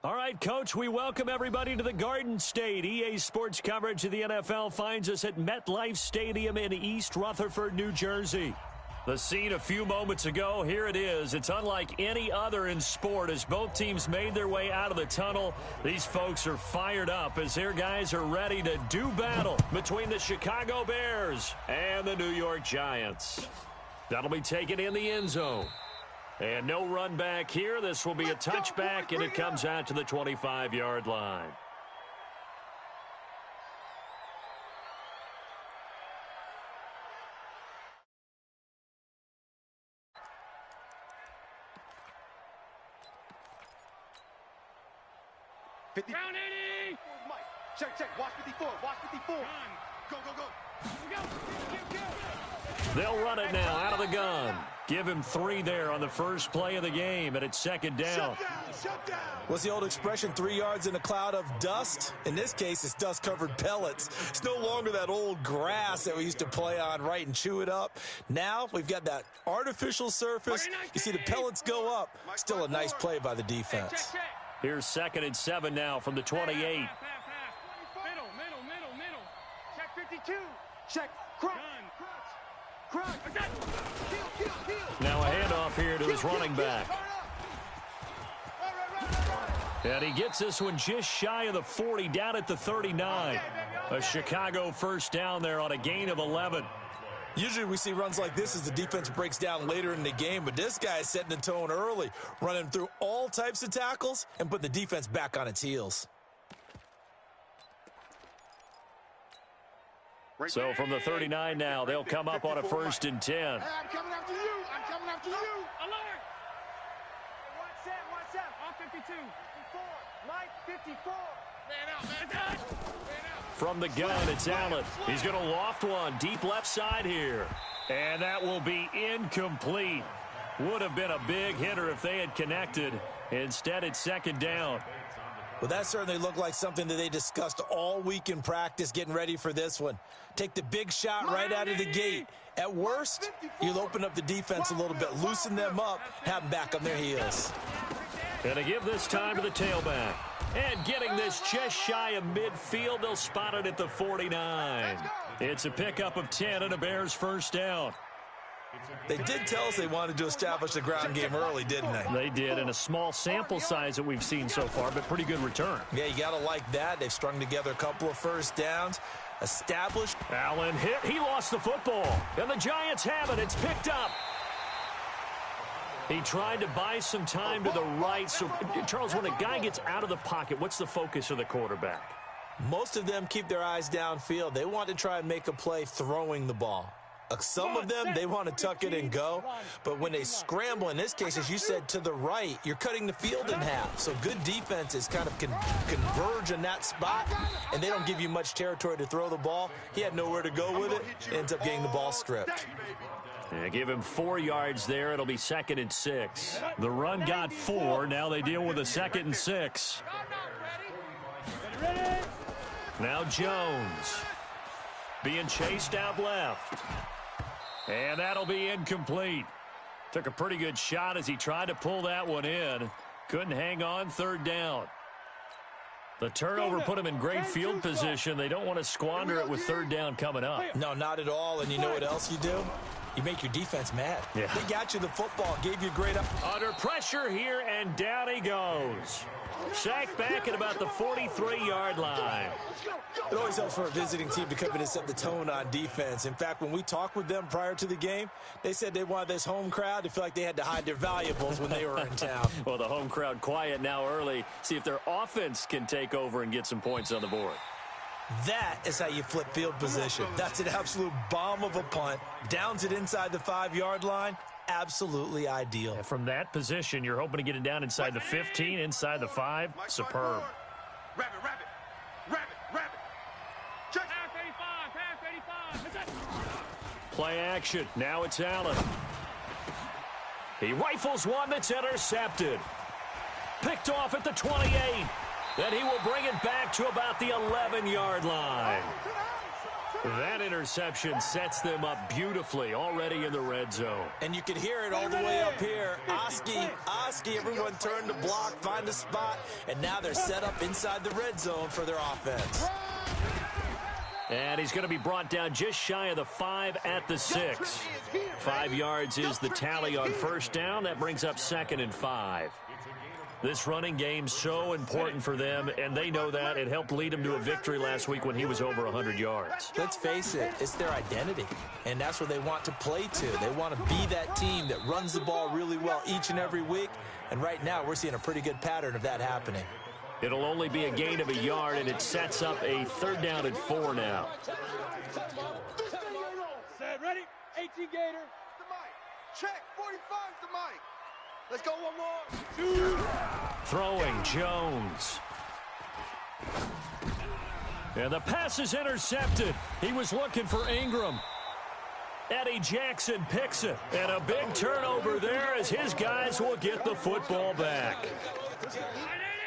All right, Coach, we welcome everybody to the Garden State. EA Sports coverage of the NFL finds us at MetLife Stadium in East Rutherford, New Jersey. The scene a few moments ago, here it is. It's unlike any other in sport as both teams made their way out of the tunnel. These folks are fired up as their guys are ready to do battle between the Chicago Bears and the New York Giants. That'll be taken in the end zone. And no run back here. This will be a touchback, and it comes out to the 25-yard line. Round 80! Mike, check. Watch 54. Watch 54. Run. Go. Here we go. They'll run it now out of the gun. Give him 3 there on the first play of the game, and it's second down. Shut down. What's the old expression, 3 yards in a cloud of dust? In this case, it's dust-covered pellets. It's no longer that old grass that we used to play on, right, and chew it up. Now we've got that artificial surface. You see the pellets go up. Still a nice play by the defense. Here's 2nd and 7 now from the 28. Middle. Check 52. Check. Crunch. Kill. Now a handoff here to his running back. And he gets this one just shy of the 40, down at the 39. A Chicago first down there on a gain of 11. Usually we see runs like this as the defense breaks down later in the game, but this guy is setting the tone early, running through all types of tackles and putting the defense back on its heels. So from the 39 now, they'll come up on a 1st and 10. Hey, I'm coming after you. Alert. Watch out. All 52. 54. Mike, 54. Man out. From the gun, it's Allen. He's going to loft one deep left side here. And that will be incomplete. Would have been a big hitter if they had connected. Instead, it's second down. Well, that certainly looked like something that they discussed all week in practice, getting ready for this one. Take the big shot right out of the gate. At worst, you'll open up the defense a little bit, loosen them up, have them back on their heels. Gonna give this time to the tailback. And getting this just shy of midfield, they'll spot it at the 49. It's a pickup of 10 and a Bears first down. They did tell us they wanted to establish the ground game early, didn't they? They did, in a small sample size that we've seen so far, but pretty good return. Yeah, you got to like that. They've strung together a couple of first downs. Established. Allen hit. He lost the football. And the Giants have it. It's picked up. He tried to buy some time to the right. So, Charles, when a guy gets out of the pocket, what's the focus of the quarterback? Most of them keep their eyes downfield. They want to try and make a play throwing the ball. Some of them, they want to tuck it and go. But when they scramble, in this case, as you said, to the right, you're cutting the field in half. So good defenses kind of converge in that spot, and they don't give you much territory to throw the ball. He had nowhere to go with it. Ends up getting the ball stripped. Yeah, give him 4 yards there. It'll be 2nd and 6. The run got 4. Now they deal with a 2nd and 6. Now Jones being chased out left. And that'll be incomplete. Took a pretty good shot as he tried to pull that one in. Couldn't hang on, 3rd down. The turnover put him in great field position. They don't want to squander it with 3rd down coming up. No, not at all. And you know what else you do? You make your defense mad. Yeah. They got you the football, gave you great... Under pressure here, and down he goes. Sacked back at about the 43-yard line. It always helps for a visiting team to come in and set the tone on defense. In fact, when we talked with them prior to the game, they said they wanted this home crowd to feel like they had to hide their valuables when they were in town. Well, the home crowd quiet now early. See if their offense can take over and get some points on the board. That is how you flip field position. That's an absolute bomb of a punt. Downs it inside the 5-yard line. Absolutely ideal. And from that position, you're hoping to get it down inside the 15, inside the 5. Superb. Rabbit. Check. Pass 85. Play action. Now it's Allen. He rifles one that's intercepted. Picked off at the 28. Then he will bring it back to about the 11-yard line. That interception sets them up beautifully already in the red zone. And you can hear it all the way up here. Oski, everyone turned to block, find a spot, and now they're set up inside the red zone for their offense. And he's going to be brought down just shy of the 5 at the 6. 5 yards is the tally on first down. That brings up 2nd and 5. This running game so important for them, and they know that. It helped lead them to a victory last week when he was over 100 yards. Let's face it, it's their identity, and that's what they want to play to. They want to be that team that runs the ball really well each and every week, and right now we're seeing a pretty good pattern of that happening. It'll only be a gain of a yard, and it sets up a 3rd down and 4 now. Set, ready? 18 Gator. The mic. Check. 45's the mic. Let's go one more. 2. Throwing Jones. And the pass is intercepted. He was looking for Ingram. Eddie Jackson picks it. And a big turnover there as his guys will get the football back.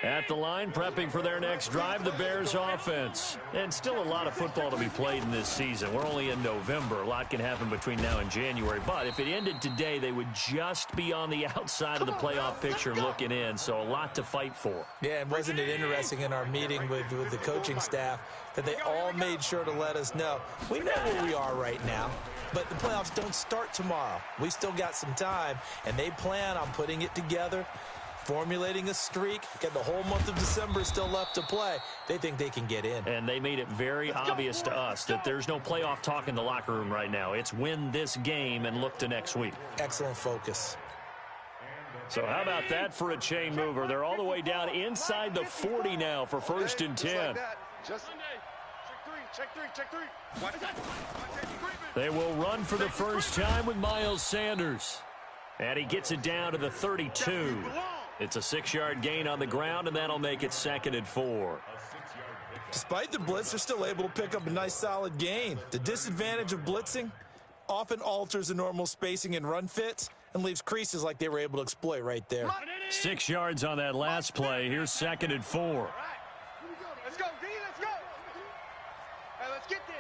At the line, prepping for their next drive, the Bears offense. And still a lot of football to be played in this season. We're only in November. A lot can happen between now and January. But if it ended today, they would just be on the outside of the playoff picture looking in. So a lot to fight for. Yeah, and wasn't it interesting in our meeting with the coaching staff that they all made sure to let us know, we know where we are right now, but the playoffs don't start tomorrow. We still got some time, and they plan on putting it together, formulating a streak, got the whole month of December still left to play. They think they can get in. And they made it very obvious to us that there's no playoff talk in the locker room right now. It's win this game and look to next week. Excellent focus. So how about that for a chain mover? They're all the way down inside the 40 now for 1st and 10. Just check three. They will run for the first time with Miles Sanders. And he gets it down to the 32. It's a 6-yard gain on the ground, and that'll make it 2nd and 4. Despite the blitz, they're still able to pick up a nice solid gain. The disadvantage of blitzing often alters the normal spacing and run fits and leaves creases like they were able to exploit right there. 6 yards on that last play. Here's 2nd and 4. Let's go, D, let's go. Hey, let's get there.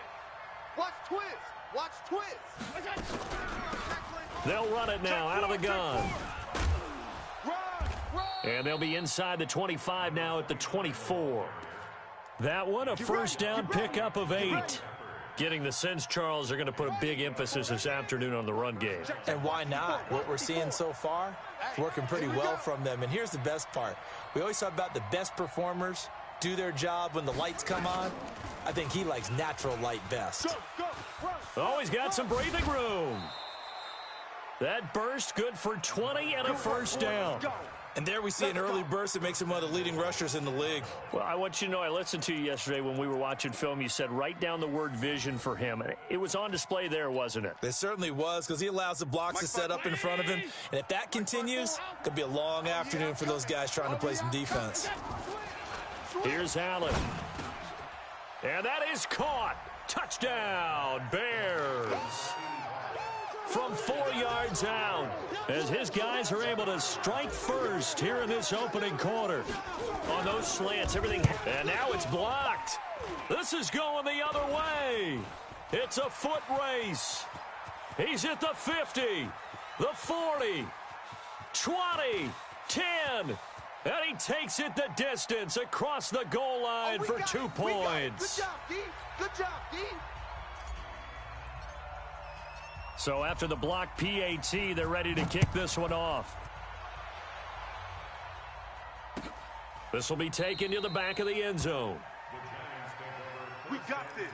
Watch twist. They'll run it now out of the gun. And they'll be inside the 25 now at the 24. That one, a first down pickup of 8. Getting the sense, Charles, are going to put a big emphasis this afternoon on the run game. And why not? What we're seeing so far, it's working pretty well from them. And here's the best part. We always talk about the best performers do their job when the lights come on. I think he likes natural light best. Oh, he's got some breathing room. That burst good for 20 and a first down. And there we see an early burst that makes him one of the leading rushers in the league. Well, I want you to know, I listened to you yesterday when we were watching film. You said write down the word vision for him. It was on display there, wasn't it? It certainly was, because he allows the blocks to set up in front of him. And if that continues, it could be a long afternoon for those guys trying to play some defense. Here's Allen. And that is caught. Touchdown, Bears. From 4 yards out, as his guys are able to strike first here in this opening quarter. On those slants, everything, and now it's blocked. This is going the other way. It's a foot race. He's at the 50, the 40, 20, 10, and he takes it the distance across the goal line for 2 points. Good job, D. Good job, D. So after the block PAT, they're ready to kick this one off. This will be taken to the back of the end zone. We got this.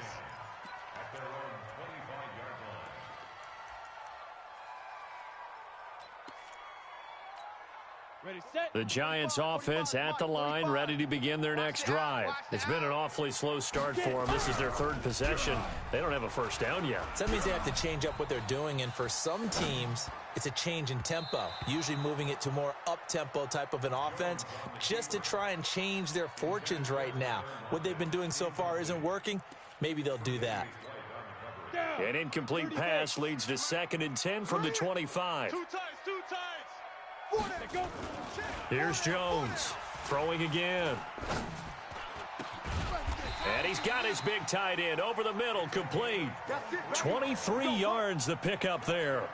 Ready, set. The Giants offense at the line, ready to begin their next drive. It's been an awfully slow start for them. This is their 3rd possession. They don't have a first down yet. So that means they have to change up what they're doing, and for some teams, it's a change in tempo, usually moving it to more up-tempo type of an offense just to try and change their fortunes right now. What they've been doing so far isn't working. Maybe they'll do that. An incomplete pass leads to 2nd and 10 from the 25. Two times. Here's Jones, throwing again. And he's got his big tight end over the middle, complete. 23 yards the pickup there.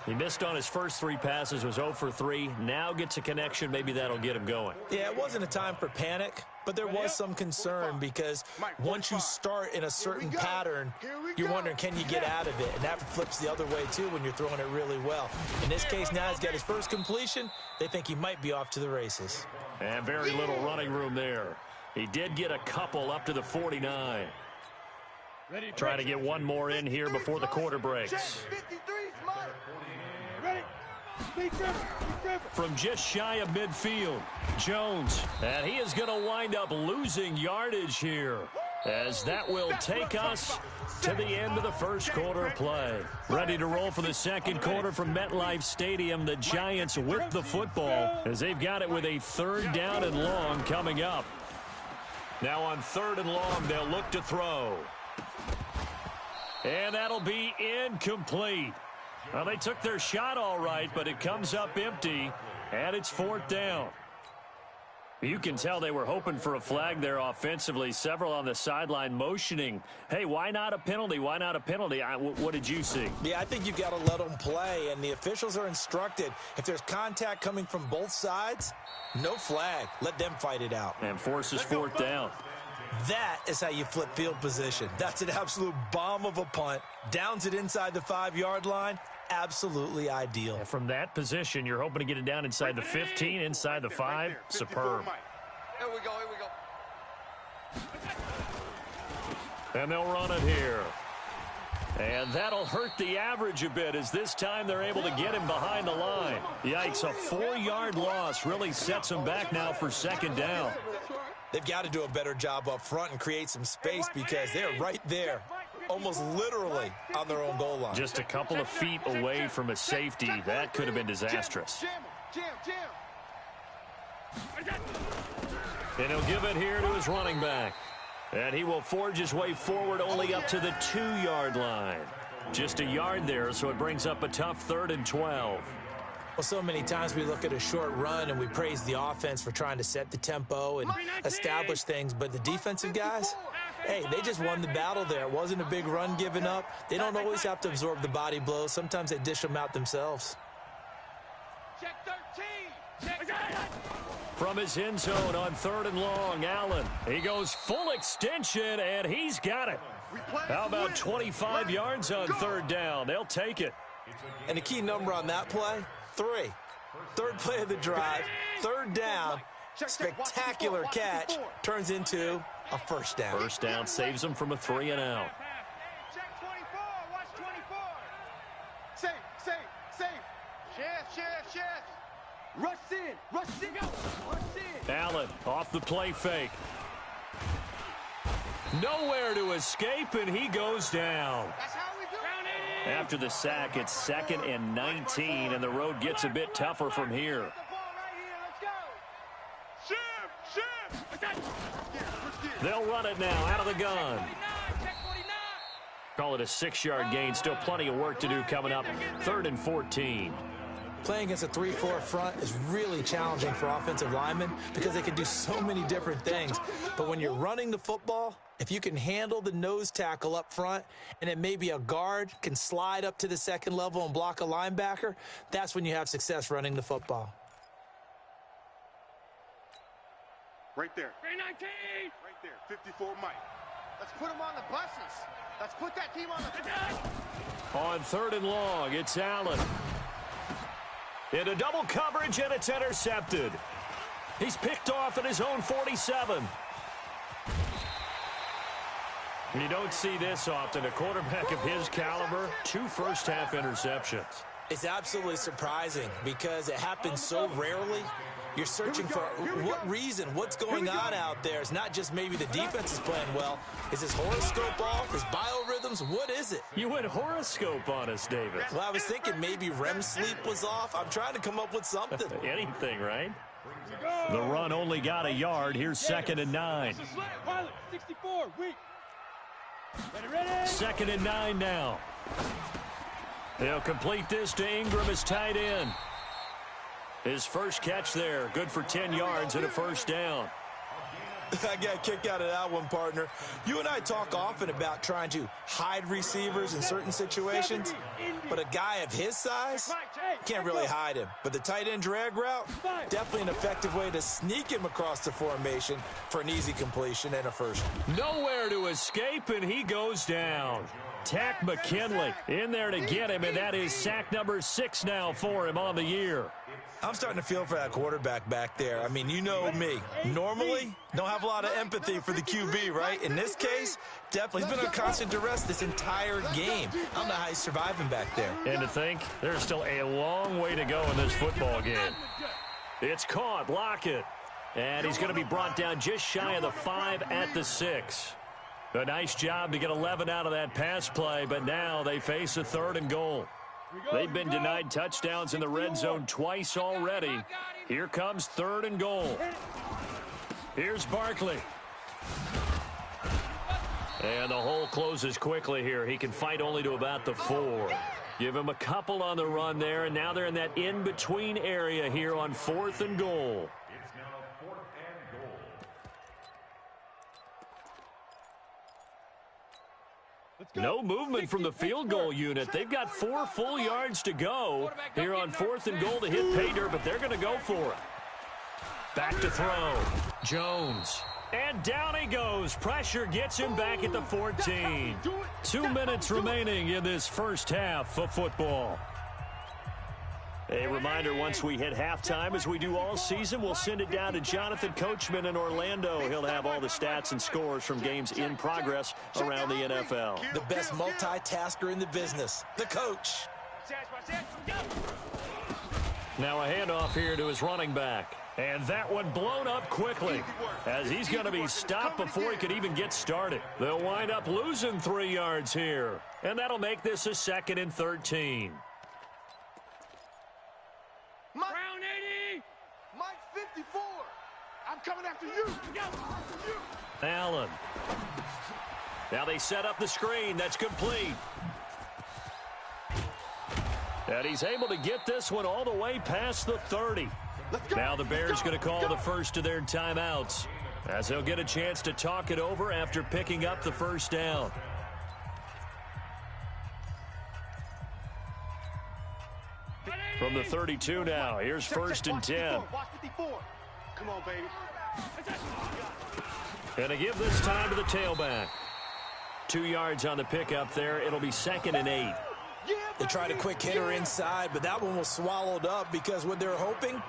He missed on his first 3 passes, was 0 for 3. Now gets a connection. Maybe that'll get him going. Yeah, it wasn't a time for panic, but there was some concern because once you start in a certain pattern, you're wondering, can you get out of it? And that flips the other way, too, when you're throwing it really well. In this case, now he's got his first completion. They think he might be off to the races. And very little running room there. He did get a couple up to the 49. Trying to get one more in here before the quarter breaks. From just shy of midfield, Jones. And he is going to wind up losing yardage here, as that will take us to the end of the first quarter of play. Ready to roll for the second quarter from MetLife Stadium. The Giants with the football, as they've got it with a 3rd down and long coming up. Now on 3rd and long, they'll look to throw. And that'll be incomplete. Well, they took their shot all right, but it comes up empty, and it's 4th down. You can tell they were hoping for a flag there offensively. Several on the sideline motioning, hey, why not a penalty? Why not a penalty? What did you see? Yeah, I think you've got to let them play, and the officials are instructed. If there's contact coming from both sides, no flag. Let them fight it out. And forces 4th down. That is how you flip field position. That's an absolute bomb of a punt. Downs it inside the 5-yard line. Absolutely ideal. And from that position, you're hoping to get it down inside the 15, inside the 5. Superb. Here we go, And they'll run it here. And that'll hurt the average a bit, as this time they're able to get him behind the line. Yikes, a 4-yard loss really sets them back now for 2nd down. They've got to do a better job up front and create some space, because they're right there, almost literally on their own goal line. Just a couple of feet away from a safety. That could have been disastrous. And he'll give it here to his running back. And he will forge his way forward only up to the 2-yard line. Just a yard there, so it brings up a tough 3rd and 12. Well, so many times we look at a short run and we praise the offense for trying to set the tempo and establish things, but the defensive guys, hey, they just won the battle there. It wasn't a big run given up. They don't always have to absorb the body blows. Sometimes they dish them out themselves. Check 13. From his end zone on 3rd and long, Allen. He goes full extension, and he's got it. How about 25 yards on 3rd down? They'll take it. And the key number on that play, 3. 3rd play of the drive, 3rd down, spectacular catch, turns into a 1st down. 1st down saves them from a 3 and out. Check 24. Watch 24. Safe. Chef. Rush in. Allen off the play fake. Nowhere to escape, and he goes down. That's how we do it. After the sack, it's 2nd and 19, and the road gets a bit tougher from here. They'll run it now out of the gun. Call it a 6-yard gain. Still plenty of work to do coming up. 3rd and 14. Playing against a 3-4 front is really challenging for offensive linemen because they can do so many different things. But when you're running the football, if you can handle the nose tackle up front and then maybe a guard can slide up to the 2nd level and block a linebacker, that's when you have success running the football. Right there. 19. Right there. 54 Mike. Let's put him on the buses. Let's put that team on the... On 3rd and long, it's Allen. Into double coverage, and it's intercepted. He's picked off at his own 47. You don't see this often. A quarterback of his caliber, 2 first-half interceptions. It's absolutely surprising because it happens so rarely. You're searching for what reason, what's going on out there. It's not just maybe the defense is playing well. Is his horoscope off? His biorhythms? What is it? You went horoscope on us, David. Well, I was thinking maybe REM sleep was off. I'm trying to come up with something. Anything, right? The run only got a yard. Here's 2nd and 9. 2nd and 9 now. They'll complete this to Ingram as tight end. His first catch there, good for 10 yards and a 1st down. I got a kick out of that one, partner. You and I talk often about trying to hide receivers in certain situations, but a guy of his size can't really hide him. But the tight end drag route, definitely an effective way to sneak him across the formation for an easy completion and a first. Nowhere to escape, and he goes down. Tack McKinley in there to get him, and that is sack number 6 now for him on the year. I'm starting to feel for that quarterback back there. I mean, you know me. Normally, don't have a lot of empathy for the QB, right? In this case, definitely. He's been on constant duress this entire game. I don't know how he's surviving back there. And to think, there's still a long way to go in this football game. It's caught. Lockett. And he's going to be brought down just shy of the 5 at the 6. A nice job to get 11 out of that pass play, but now they face a 3rd and goal. They've been denied touchdowns in the red zone twice already. Here comes 3rd and goal. Here's Barkley. And the hole closes quickly here. He can fight only to about the 4. Give him a couple on the run there, and now they're in that in-between area here on 4th and goal. No movement from the field goal unit. They've got 4 full yards to go here on 4th and goal to hit pay dirt, but they're going to go for it. Back to throw. Jones. And down he goes. Pressure gets him back at the 14. 2 minutes remaining in this first half of football. A reminder, once we hit halftime, as we do all season, we'll send it down to Jonathan Coachman in Orlando. He'll have all the stats and scores from games in progress around the NFL. The best multitasker in the business, the coach. Now a handoff here to his running back. And that one blown up quickly as he's going to be stopped before he could even get started. They'll wind up losing 3 yards here. And that'll make this a 2nd and 13. Brown 80! Mike 54! I'm coming after you! Allen. Now they set up the screen. That's complete. And he's able to get this one all the way past the 30. Now the Bears going to call the first of their timeouts, as they'll get a chance to talk it over after picking up the first down. From the 32 now, here's 1st and 10. Come on, baby. And to give this time to the tailback. 2 yards on the pickup there. It'll be 2nd and 8. They tried a quick hitter inside, but that one was swallowed up because what they're hoping,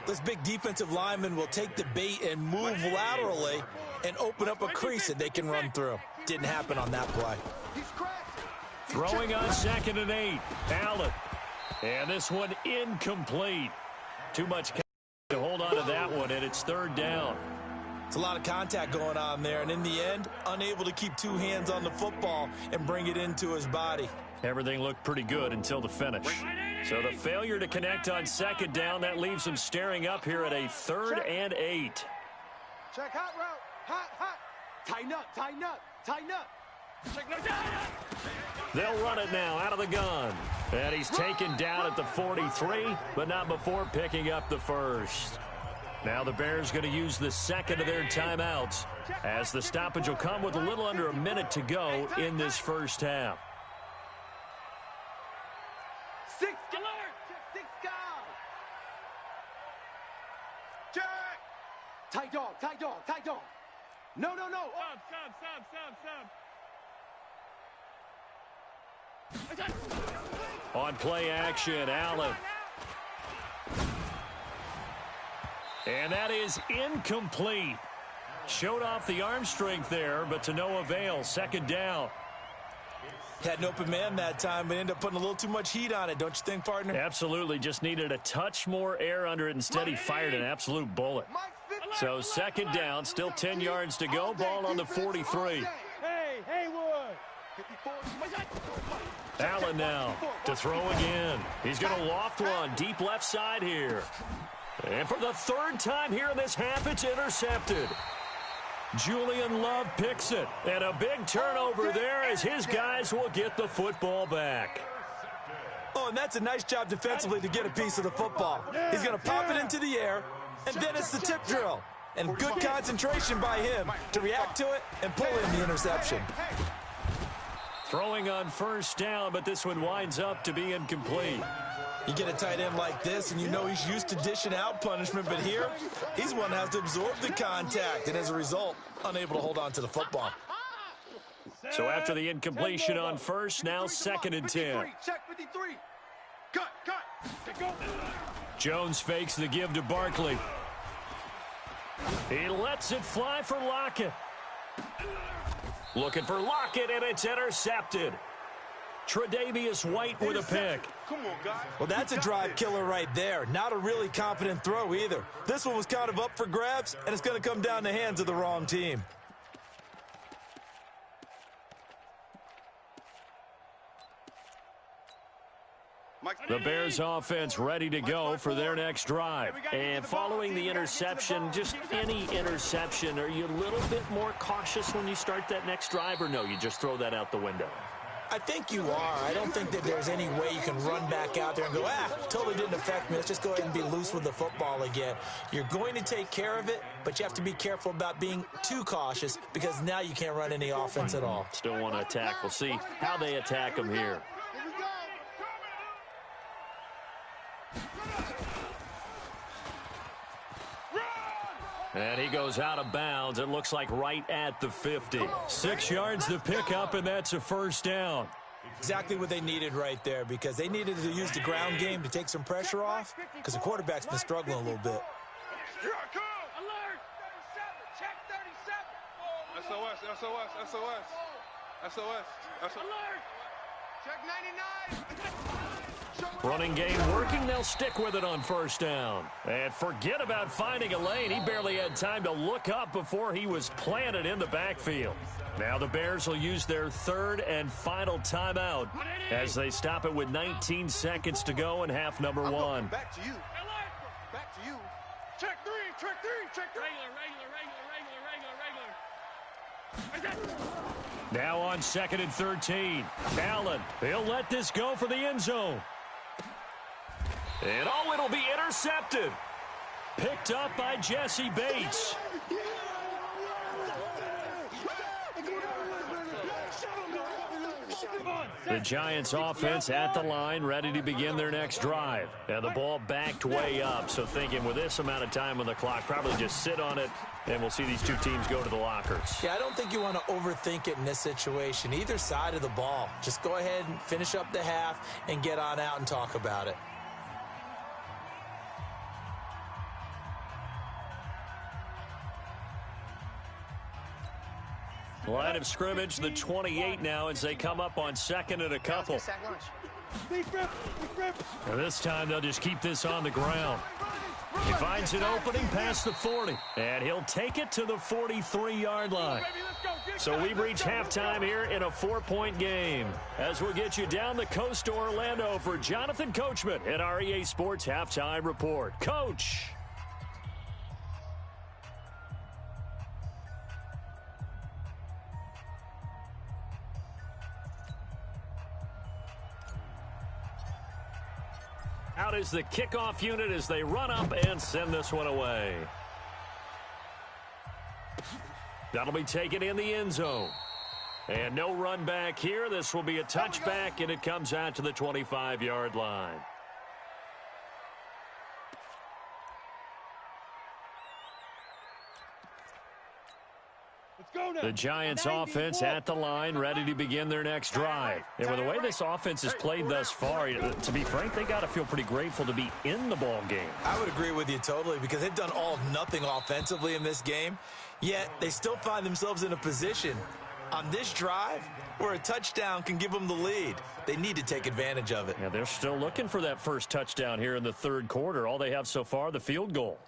this big defensive lineman will take the bait and move laterally and open up a crease that they can run through. Didn't happen on that play. Throwing on 2nd and 8. Allen. And this one incomplete. Too much to hold on to that one, and it's 3rd down. It's a lot of contact going on there, and in the end, unable to keep 2 hands on the football and bring it into his body. Everything looked pretty good until the finish. So the failure to connect on 2nd down, that leaves them staring up here at a 3rd and 8. Check hot route. Hot. Tighten up, tighten up, tighten up. They'll run it now out of the gun. And he's taken down at the 43, but not before picking up the 1st. Now the Bears going to use the 2nd of their timeouts, as the stoppage will come with a little under a minute to go in this first half. 6 alert! 6 guys! Check! Tight dog. No. On play action, Allen. And that is incomplete. Showed off the arm strength there, but to no avail. 2nd down. Had an open man that time, but ended up putting a little too much heat on it, don't you think, partner? Absolutely. Just needed a touch more air under it. Instead, he fired an absolute bullet. So 2nd down, still 10 yards to go. Ball on the 43. Hey, Haywood! Allen now to throw again. He's going to loft one deep left side here. And for the 3rd time here in this half, it's intercepted. Julian Love picks it. And a big turnover there as his guys will get the football back. Oh, and that's a nice job defensively to get a piece of the football. He's going to pop it into the air, and then it's the tip drill. And good concentration by him to react to it and pull in the interception. Throwing on first down, but this one winds up to be incomplete. You get a tight end like this, and you know he's used to dishing out punishment, but here, he's one that has to absorb the contact, and as a result, unable to hold on to the football. So after the incompletion on first, now 2nd and 10. Check 53. Cut. Jones fakes the give to Barkley. He lets it fly for Lockett. Looking for Lockett, and it's intercepted. Tre'Davious White with a pick. Come on, guys. Well, that's a drive killer right there. Not a really confident throw either. This one was kind of up for grabs, and it's going to come down the hands of the wrong team. The Bears offense ready to go for their next drive. And following the interception, just any interception, are you a little bit more cautious when you start that next drive, or no, you just throw that out the window? I think you are. I don't think that there's any way you can run back out there and go, totally didn't affect me. Let's just go ahead and be loose with the football again. You're going to take care of it, but you have to be careful about being too cautious because now you can't run any offense at all. Still want to attack. We'll see how they attack them here. And he goes out of bounds. It looks like right at the 50. 6 yards to pick up, and that's a first down. Exactly what they needed right there because they needed to use the ground game to take some pressure off because the quarterback's been struggling a little bit. Here I come. Alert. 37. Check 37. SOS. SOS. SOS. SOS. SOS. Alert. Check 99. Running game working. They'll stick with it on first down. And forget about finding a lane. He barely had time to look up before he was planted in the backfield. Now the Bears will use their 3rd and final timeout as they stop it with 19 seconds to go in half number 1. Back to you. Back to you. Check 3. Check 3. Check 3. Regular. Now on 2nd and 13. Allen, he'll let this go for the end zone. And it'll be intercepted. Picked up by Jesse Bates. The Giants offense at the line, ready to begin their next drive. And the ball backed way up, so thinking with this amount of time on the clock, probably just sit on it, and we'll see these two teams go to the lockers. Yeah, I don't think you want to overthink it in this situation. Either side of the ball. Just go ahead and finish up the half and get on out and talk about it. Line of scrimmage, the 28 now as they come up on 2nd and a couple. And this time they'll just keep this on the ground. He finds an opening past the 40, and he'll take it to the 43-yard line. So we've reached halftime here in a 4-point game. As we'll get you down the coast to Orlando for Jonathan Coachman at our EA Sports Halftime Report. Coach. Out is the kickoff unit as they run up and send this one away. That'll be taken in the end zone. And no run back here. This will be a touchback, and it comes out to the 25-yard line. The Giants offense at the line, ready to begin their next drive. And with the way this offense has played thus far, to be frank, they got to feel pretty grateful to be in the ball game. I would agree with you totally because they've done all of nothing offensively in this game, yet they still find themselves in a position on this drive where a touchdown can give them the lead. They need to take advantage of it. Yeah, they're still looking for that first touchdown here in the 3rd quarter. All they have so far, the field goal.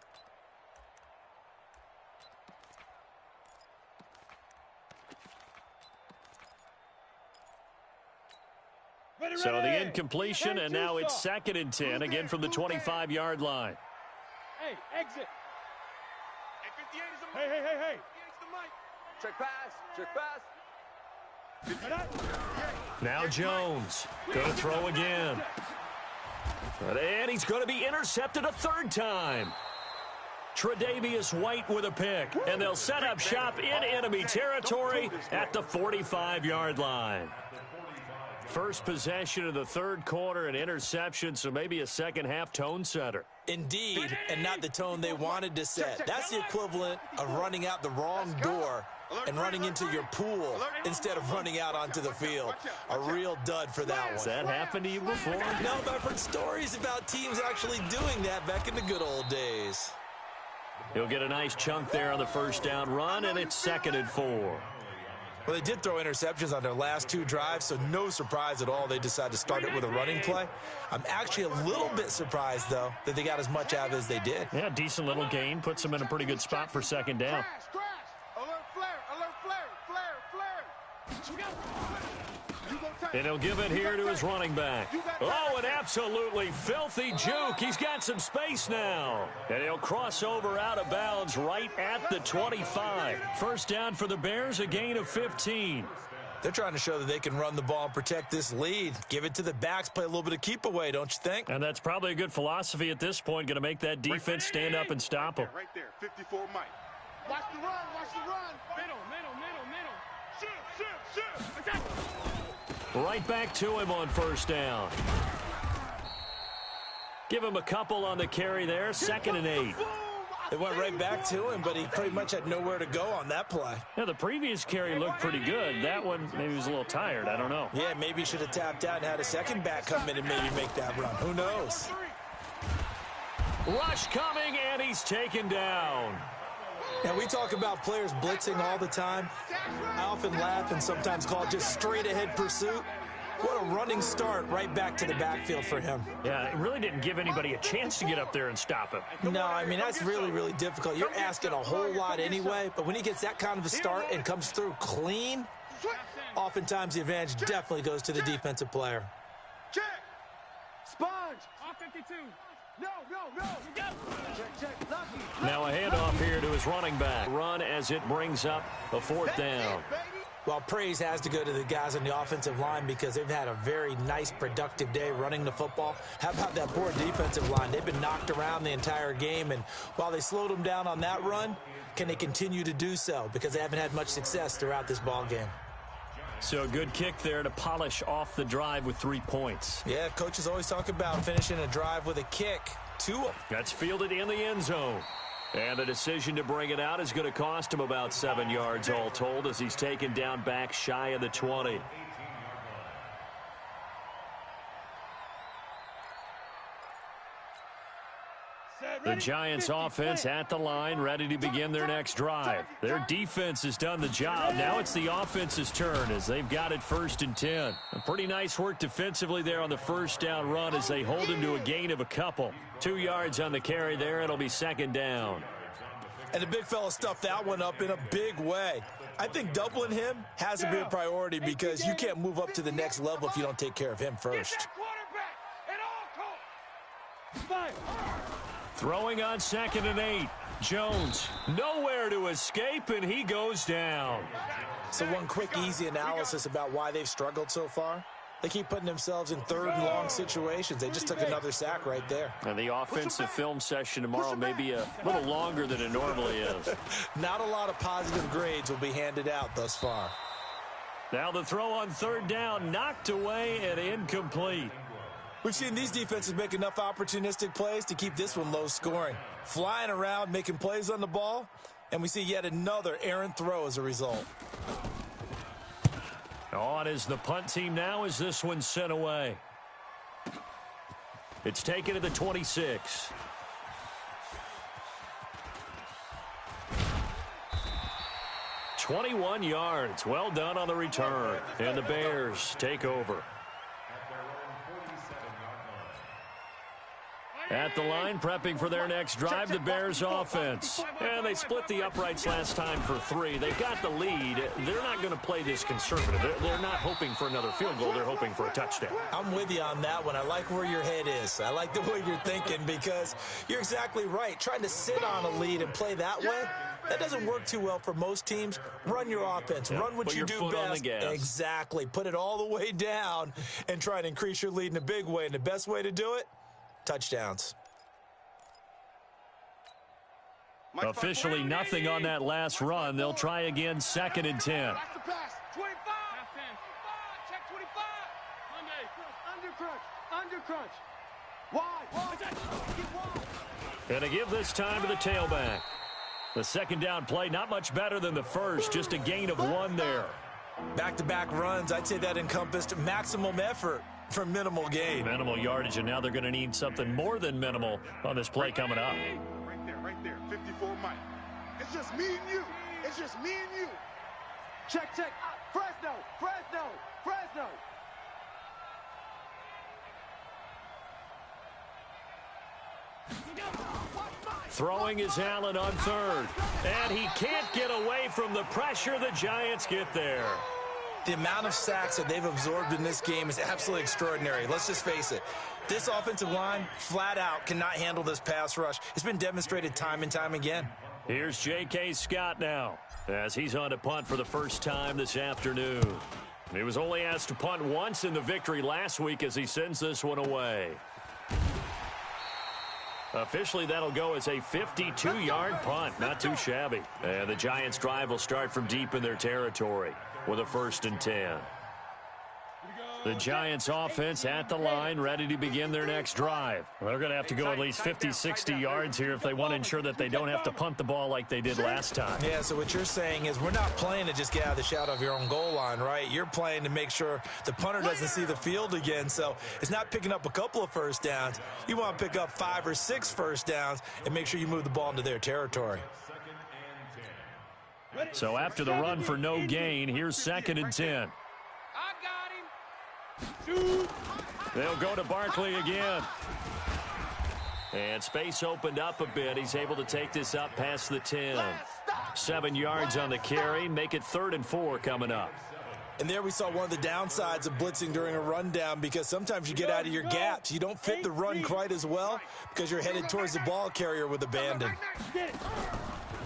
So the incompletion, and now it's 2nd and 10, again from the 25-yard line. Hey, exit. Hey. Check pass. Now Jones, going to throw again. And he's going to be intercepted a 3rd time. Tre'Davious White with a pick, and they'll set up shop in enemy territory at the 45-yard line. First possession of the third quarter, an interception, so maybe a second-half tone setter. Indeed, and not the tone they wanted to set. That's the equivalent of running out the wrong door and running into your pool instead of running out onto the field. A real dud for that one. Has that happened to you before? No, but I've heard stories about teams actually doing that back in the good old days. He'll get a nice chunk there on the first down run, and it's 2nd and 4. Well, they did throw interceptions on their last 2 drives, so no surprise at all they decided to start it with a running play. I'm actually a little bit surprised, though, that they got as much out of it as they did. Yeah, decent little gain. Puts them in a pretty good spot for 2nd down. And he'll give it here to his running back. Oh, an absolutely filthy juke. He's got some space now. And he'll cross over out of bounds right at the 25. First down for the Bears, a gain of 15. They're trying to show that they can run the ball and protect this lead. Give it to the backs, play a little bit of keep away, don't you think? And that's probably a good philosophy at this point, going to make that defense stand up and stop them. Right there, 54 Mike. Watch the run, watch the run. Middle. Shoot. Attack. Right back to him on first down. Give him a couple on the carry there, 2nd and 8. They went right back to him, but he pretty much had nowhere to go on that play. Yeah, the previous carry looked pretty good. That one, maybe he was a little tired. I don't know. Yeah, maybe he should have tapped out and had a second back come in and maybe make that run. Who knows? Rush coming, and he's taken down. And we talk about players blitzing all the time. I often laugh and sometimes call it just straight-ahead pursuit. What a running start right back to the backfield for him. Yeah, it really didn't give anybody a chance to get up there and stop him. No, I mean, that's really, really difficult. You're asking a whole lot anyway, but when he gets that kind of a start and comes through clean, oftentimes the advantage definitely goes to the defensive player. Check. Sponge. Off 52. No. Check. Lucky. Now a handoff here to his running back. Run as it brings up a 4th down. Well, praise has to go to the guys on the offensive line because they've had a very nice, productive day running the football. How about that poor defensive line? They've been knocked around the entire game, and while they slowed them down on that run, can they continue to do so? Because they haven't had much success throughout this ball game. So a good kick there to polish off the drive with 3 points. Yeah, coaches always talk about finishing a drive with a kick. 2. That's fielded in the end zone. And the decision to bring it out is going to cost him about 7 yards all told as he's taken down back shy of the 20. The Giants offense at the line, ready to begin their next drive. Their defense has done the job. Now it's the offense's turn as they've got it 1st and 10. A pretty nice work defensively there on the first down run as they hold him to a gain of a couple. 2 yards on the carry there. It'll be 2nd down. And the big fella stuffed that one up in a big way. I think doubling him has to be a priority because you can't move up to the next level if you don't take care of him first. Throwing on 2nd and 8. Jones nowhere to escape, and he goes down. So one quick, easy analysis about why they've struggled so far. They keep putting themselves in 3rd and long situations. They just took another sack right there. And the offensive film session tomorrow may be a little longer than it normally is. Not a lot of positive grades will be handed out thus far. Now the throw on 3rd down, knocked away and incomplete. We've seen these defenses make enough opportunistic plays to keep this one low scoring. Flying around, making plays on the ball, and we see yet another errant throw as a result. On is the punt team now as this one's sent away. It's taken to the 26. "21 yards. Well done on the return. And the Bears take over. At the line, prepping for their next drive, the Bears offense. And they split the uprights last time for 3. They've got the lead. They're not going to play this conservative. They're not hoping for another field goal. They're hoping for a touchdown. I'm with you on that one. I like where your head is. I like the way you're thinking because you're exactly right. Trying to sit on a lead and play that way, that doesn't work too well for most teams. Run your offense. Yep. Run what Put you your do foot best. on the gas. Exactly. Put it all the way down and try and increase your lead in a big way. And the best way to do it, touchdowns. Officially nothing on that last run. They'll try again, 2nd and 10. That's the pass. 25. Check 25. Under crunch. Wide. And to give this time to the tailback. The second down play, not much better than the first, just a gain of 1 there. Back-to-back runs, I'd say that encompassed maximum effort for minimal gain. Minimal yardage, and now they're going to need something more than minimal on this play coming up. Right there. 54 Mike. It's just me and you. Check. Fresno. Throwing is Allen on 3rd. And he can't get away from the pressure. The Giants get there. The amount of sacks that they've absorbed in this game is absolutely extraordinary. Let's just face it. This offensive line, flat out, cannot handle this pass rush. It's been demonstrated time and time again. Here's J.K. Scott now, as he's on to punt for the first time this afternoon. He was only asked to punt once in the victory last week as he sends this one away. Officially, that'll go as a 52-yard punt. Not too shabby. And the Giants' drive will start from deep in their territory with a 1st and 10. The Giants offense at the line, ready to begin their next drive. They're going to have to go at least 50, 60 yards here if they want to ensure that they don't have to punt the ball like they did last time. Yeah, so what you're saying is we're not playing to just get out of the shadow of your own goal line, right? You're playing to make sure the punter doesn't see the field again. So it's not picking up a couple of first downs. You want to pick up 5 or 6 first downs and make sure you move the ball into their territory. So after the run for no gain, here's 2nd and 10. They'll go to Barkley again. And space opened up a bit. He's able to take this up past the 10. 7 yards on the carry. Make it 3rd and 4 coming up. And there we saw one of the downsides of blitzing during a rundown, because sometimes you get out of your gaps. You don't fit the run quite as well because you're headed towards the ball carrier with abandon.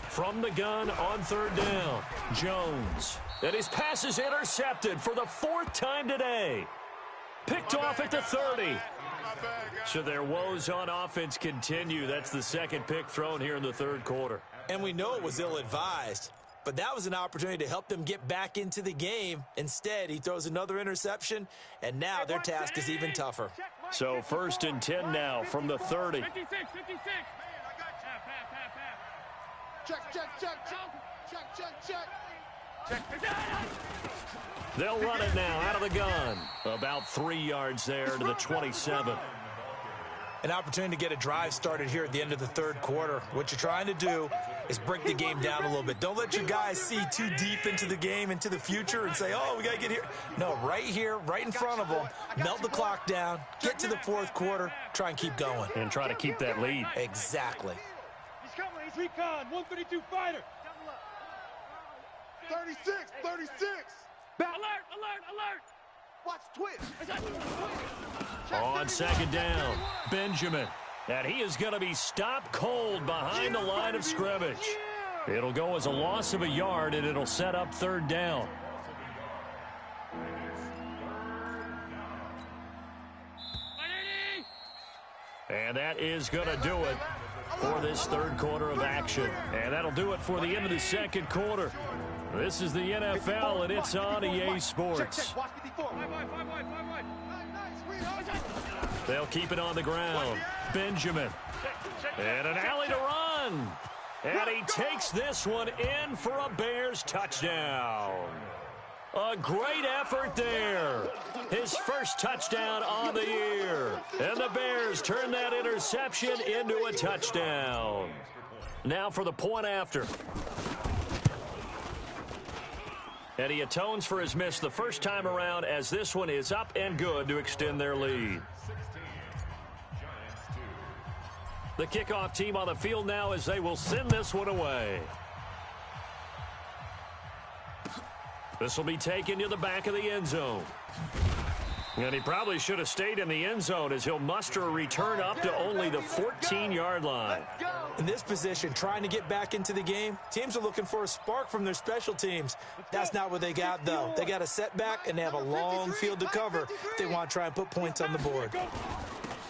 From the gun on 3rd down, Jones. And his pass is intercepted for the 4th time today. Picked off at the 30. So their woes on offense continue. That's the 2nd pick thrown here in the 3rd quarter. And we know it was ill-advised, but that was an opportunity to help them get back into the game. Instead, he throws another interception, and now their task is even tougher. So 1st and 10 now from the 30. 56. Check. They'll run it now out of the gun. About 3 yards there to the 27. An opportunity to get a drive started here at the end of the 3rd quarter. What you're trying to do is break the game down a little bit. Don't let your guys see too deep into the game, into the future, and say, oh, we got to get here. No, right here, right in front of them, melt the clock down, get to the 4th quarter, try and keep going. And try to keep that lead. Exactly. He's coming. He's recon. 132 fighter. 36. Alert. Watch twitch. On 2nd down, Benjamin. And he is going to be stopped cold behind the line of scrimmage. It'll go as a loss of a yard, and it'll set up 3rd down. And that is going to do it for this 3rd quarter of action. And that'll do it for the end of the 2nd quarter. This is the NFL, and it's on EA Sports. They'll keep it on the ground. Benjamin. And an alley to run. And he takes this one in for a Bears touchdown. A great effort there. His first touchdown on the year. And the Bears turn that interception into a touchdown. Now for the point after. And he atones for his miss the first time around, as this one is up and good to extend their lead. The kickoff team on the field now as they will send this one away. This will be taken to the back of the end zone. And he probably should have stayed in the end zone, as he'll muster a return up to only the 14-yard line. In this position, trying to get back into the game, teams are looking for a spark from their special teams. That's not what they got, though. They got a setback, and they have a long field to cover if they want to try and put points on the board.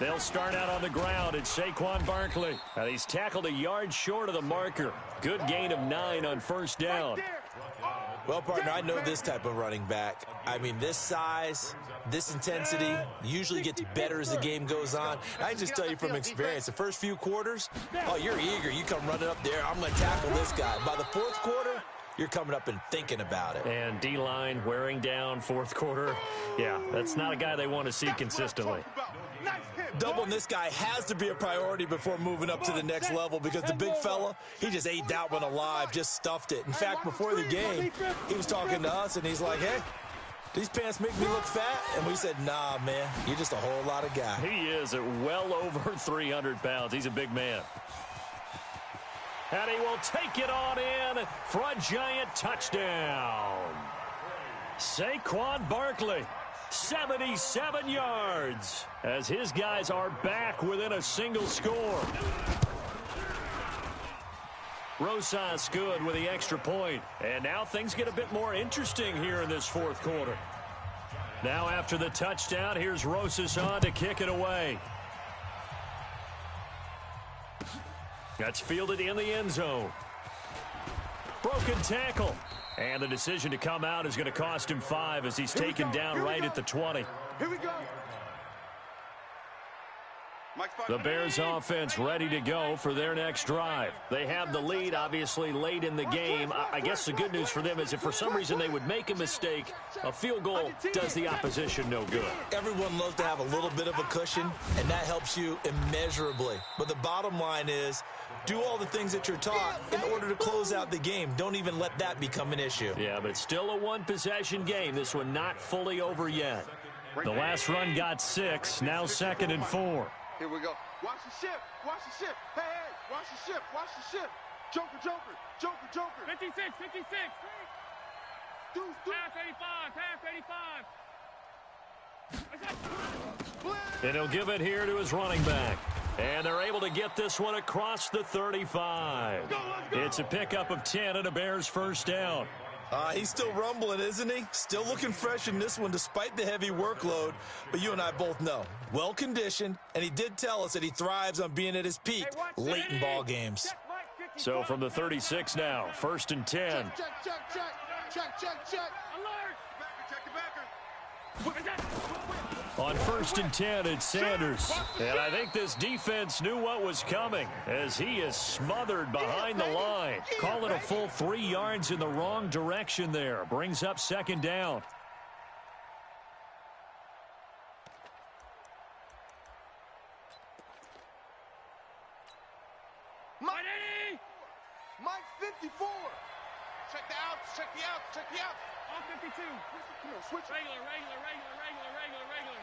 They'll start out on the ground. It's Saquon Barkley. And he's tackled a yard short of the marker. Good gain of 9 on first down. Well, partner, I know this type of running back. I mean, this size, this intensity usually gets better as the game goes on. I can just tell you from experience, the first few quarters, oh, you're eager. You come running up there, I'm going to tackle this guy. By the fourth quarter, you're coming up and thinking about it. And D-line wearing down fourth quarter. Yeah, that's not a guy they want to see consistently. Doubling this guy has to be a priority before moving up to the next level because the big fella, he just ate that one alive, just stuffed it. In fact, before the game, he was talking to us, and he's like, hey, these pants make me look fat? And we said, nah, man, you're just a whole lot of guy. He is at well over 300 pounds. He's a big man. And he will take it on in for a giant touchdown. Saquon Barkley, 77 yards, as his guys are back within a single score. Rosas good with the extra point. And now things get a bit more interesting here in this fourth quarter. Now after the touchdown, here's Rosas on to kick it away. That's fielded in the end zone. Broken tackle. And the decision to come out is going to cost him 5 as he's taken down right at the 20. Here we go. The Bears offense ready to go for their next drive. They have the lead, obviously, late in the game. I guess the good news for them is if for some reason they would make a mistake, a field goal does the opposition no good. Everyone loves to have a little bit of a cushion, and that helps you immeasurably. But the bottom line is, do all the things that you're taught in order to close out the game. Don't even let that become an issue. Yeah, but it's still a one-possession game. This one not fully over yet. The last run got 6, now 2nd and 4. Here we go. Watch the shift. Watch the shift. Hey, hey. Watch the shift. Watch the shift. Joker, Joker. Joker, Joker. 56, 56. Deuce. Pass 85, pass 85. And he'll give it here to his running back. And they're able to get this one across the 35. It's a pickup of 10 and a Bears first down. He's still rumbling, isn't he? Still looking fresh in this one despite the heavy workload. But you and I both know, well-conditioned, and he did tell us that he thrives on being at his peak late in ball games. So from the 36 now, 1st and 10. Check. Alert. Check the backer. On 1st and 10, it's Sanders. And I think this defense knew what was coming as he is smothered behind the line. Call it a full 3 yards in the wrong direction there. Brings up 2nd down. Mike 54. Check the outs. Check the outs. Check the outs. All 52. Come on, switch. Regular.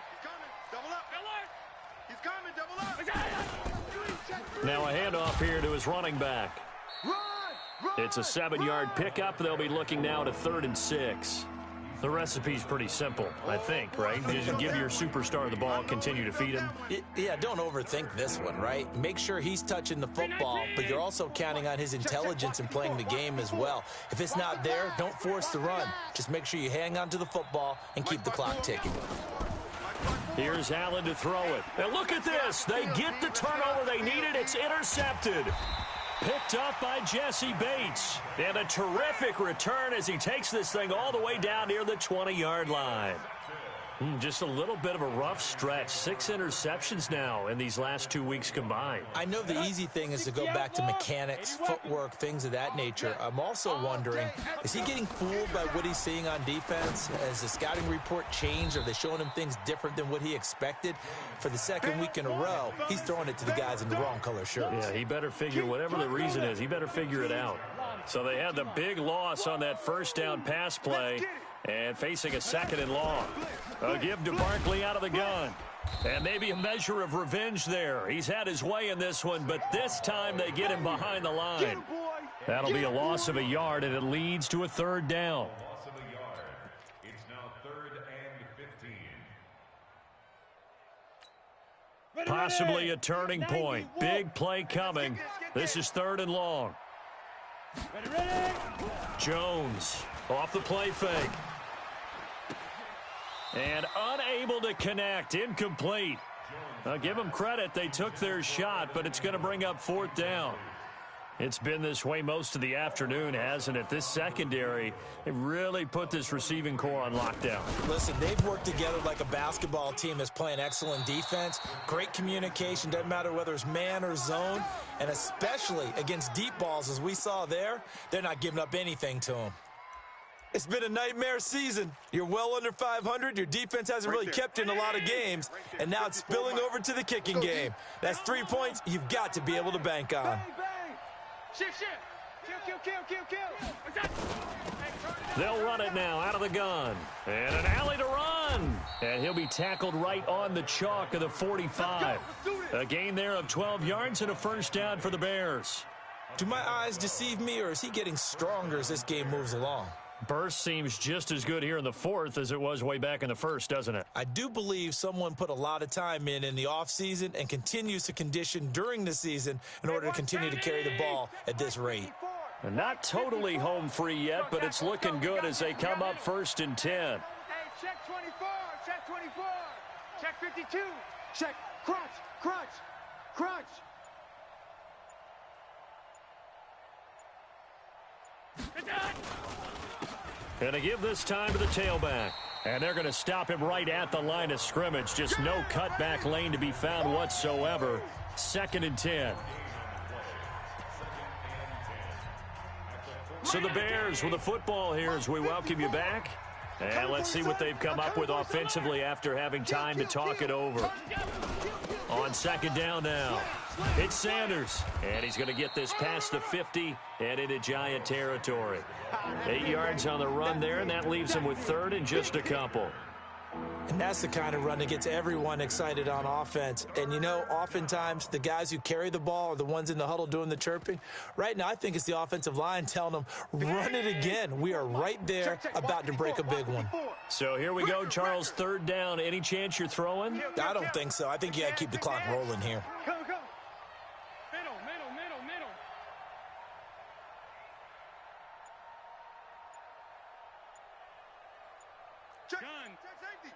He's coming. Double up. Alert. He's coming. Double up. Now a handoff here to his running back. Run. It's a 7-yard pickup. They'll be looking now to 3rd and 6. The recipe's pretty simple, I think, right? You just give your superstar the ball, continue to feed him. Yeah, don't overthink this one, right? Make sure he's touching the football, but you're also counting on his intelligence in playing the game as well. If it's not there, don't force the run. Just make sure you hang on to the football and keep the clock ticking. Here's Allen to throw it. And look at this. They get the turnover they needed. It's intercepted. Picked up by Jesse Bates. And a terrific return as he takes this thing all the way down near the 20-yard line. Just a little bit of a rough stretch. 6 interceptions now in these last 2 weeks combined. I know the easy thing is to go back to mechanics, footwork, things of that nature. I'm also wondering, is he getting fooled by what he's seeing on defense? Has the scouting report changed? Are they showing him things different than what he expected? For the 2nd week in a row, he's throwing it to the guys in the wrong color shirts. Yeah, he better figure, whatever the reason is, he better figure it out. So they had the big loss on that 1st down pass play. And facing a 2nd and long. A give to Barkley out of the gun. And maybe a measure of revenge there. He's had his way in this one, but this time they get him behind the line. That'll be a loss of a yard, and it leads to a 3rd down. It's now 3rd and 15. Possibly a turning point. Big play coming. This is 3rd and long. Jones off the play fake. And unable to connect. Incomplete. I'll give them credit. They took their shot, but it's going to bring up 4th down. It's been this way most of the afternoon, hasn't it? This secondary, they really put this receiving core on lockdown. Listen, they've worked together like a basketball team that's playing excellent defense. Great communication, doesn't matter whether it's man or zone. And especially against deep balls, as we saw there, they're not giving up anything to them. It's been a nightmare season. You're well under 500. Your defense hasn't really kept you in a lot of games. And now it's spilling over to the kicking game. That's 3 points you've got to be able to bank on. Shift. Kill. They'll run it now out of the gun. And an alley to run. And he'll be tackled right on the chalk of the 45. A gain there of 12 yards and a 1st down for the Bears. Do my eyes deceive me, or is he getting stronger as this game moves along? Burst seems just as good here in the 4th as it was way back in the 1st, doesn't it? I do believe someone put a lot of time in the offseason and continues to condition during the season in order to continue to carry the ball at this rate. And not totally home free yet, but it's looking good as they come up 1st and 10. Hey, check 24, check 24, check 52, check, crunch. And to give this time to the tailback. And they're going to stop him right at the line of scrimmage. Just no cutback lane to be found whatsoever. 2nd and 10. So the Bears with the football here as we welcome you back. And let's see what they've come up with offensively after having time to talk it over. On 2nd down now. It's Sanders. And he's going to get this past the 50 and into Giant territory. 8 yards on the run there, and that leaves him with 3rd and just a couple. And that's the kind of run that gets everyone excited on offense. And, you know, oftentimes the guys who carry the ball are the ones in the huddle doing the chirping. Right now, I think it's the offensive line telling them, run it again. We are right there about to break a big one. So here we go, Charles, 3rd down. Any chance you're throwing? I don't think so. I think you got to keep the clock rolling here. Go. Middle. Check safety.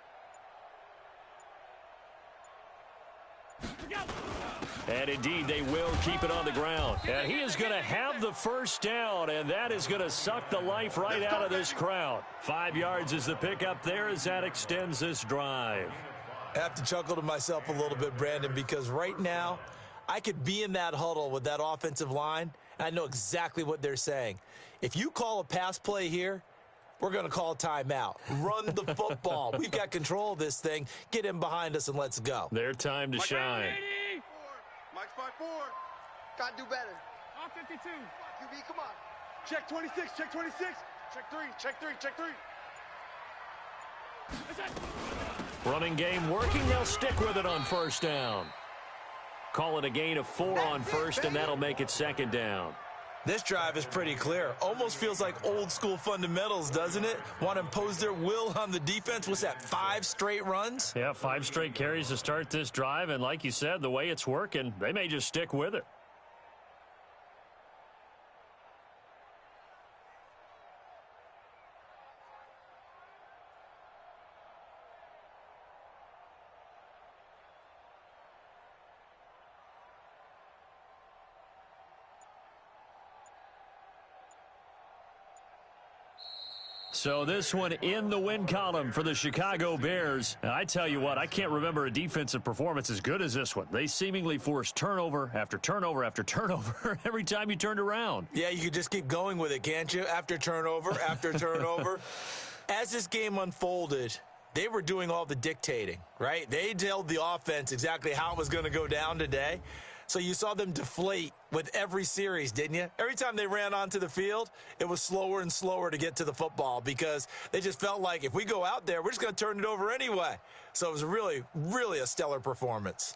And indeed, they will keep it on the ground. And he is going to have the 1st down, and that is going to suck the life right out of this crowd. 5 yards is the pickup there as that extends this drive. I have to chuckle to myself a little bit, Brandon, because right now I could be in that huddle with that offensive line, and I know exactly what they're saying. If you call a pass play here, we're going to call timeout. Run the football. We've got control of this thing. Get him behind us and let's go. Their time to shine. Mike's 5-4. Gotta do better. On 52. QB, come on. Check 26, check 26. Check 3. Running game working. They'll stick with it on 1st down. Call it a gain of 4 on 1st, and that'll make it 2nd down. This drive is pretty clear. Almost feels like old school fundamentals, doesn't it? Want to impose their will on the defense. What's that, 5 straight runs? Yeah, 5 straight carries to start this drive. And like you said, the way it's working, they may just stick with it. So this one in the win column for the Chicago Bears. And I tell you what, I can't remember a defensive performance as good as this one. They seemingly forced turnover after turnover after turnover every time you turned around. Yeah, you could just keep going with it, can't you? After turnover, after turnover. As this game unfolded, they were doing all the dictating, right? They told the offense exactly how it was going to go down today. So you saw them deflate with every series, didn't you? Every time they ran onto the field, it was slower and slower to get to the football because they just felt like if we go out there, we're just going to turn it over anyway. So it was really, really a stellar performance.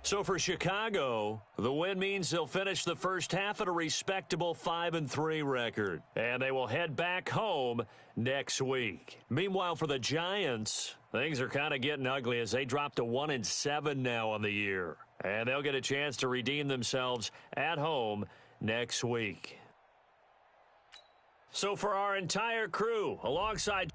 So for Chicago, the win means they'll finish the first half at a respectable 5-3 record. And they will head back home next week. Meanwhile, for the Giants, things are kind of getting ugly as they drop to 1-7 now on the year. And they'll get a chance to redeem themselves at home next week. So for our entire crew, alongside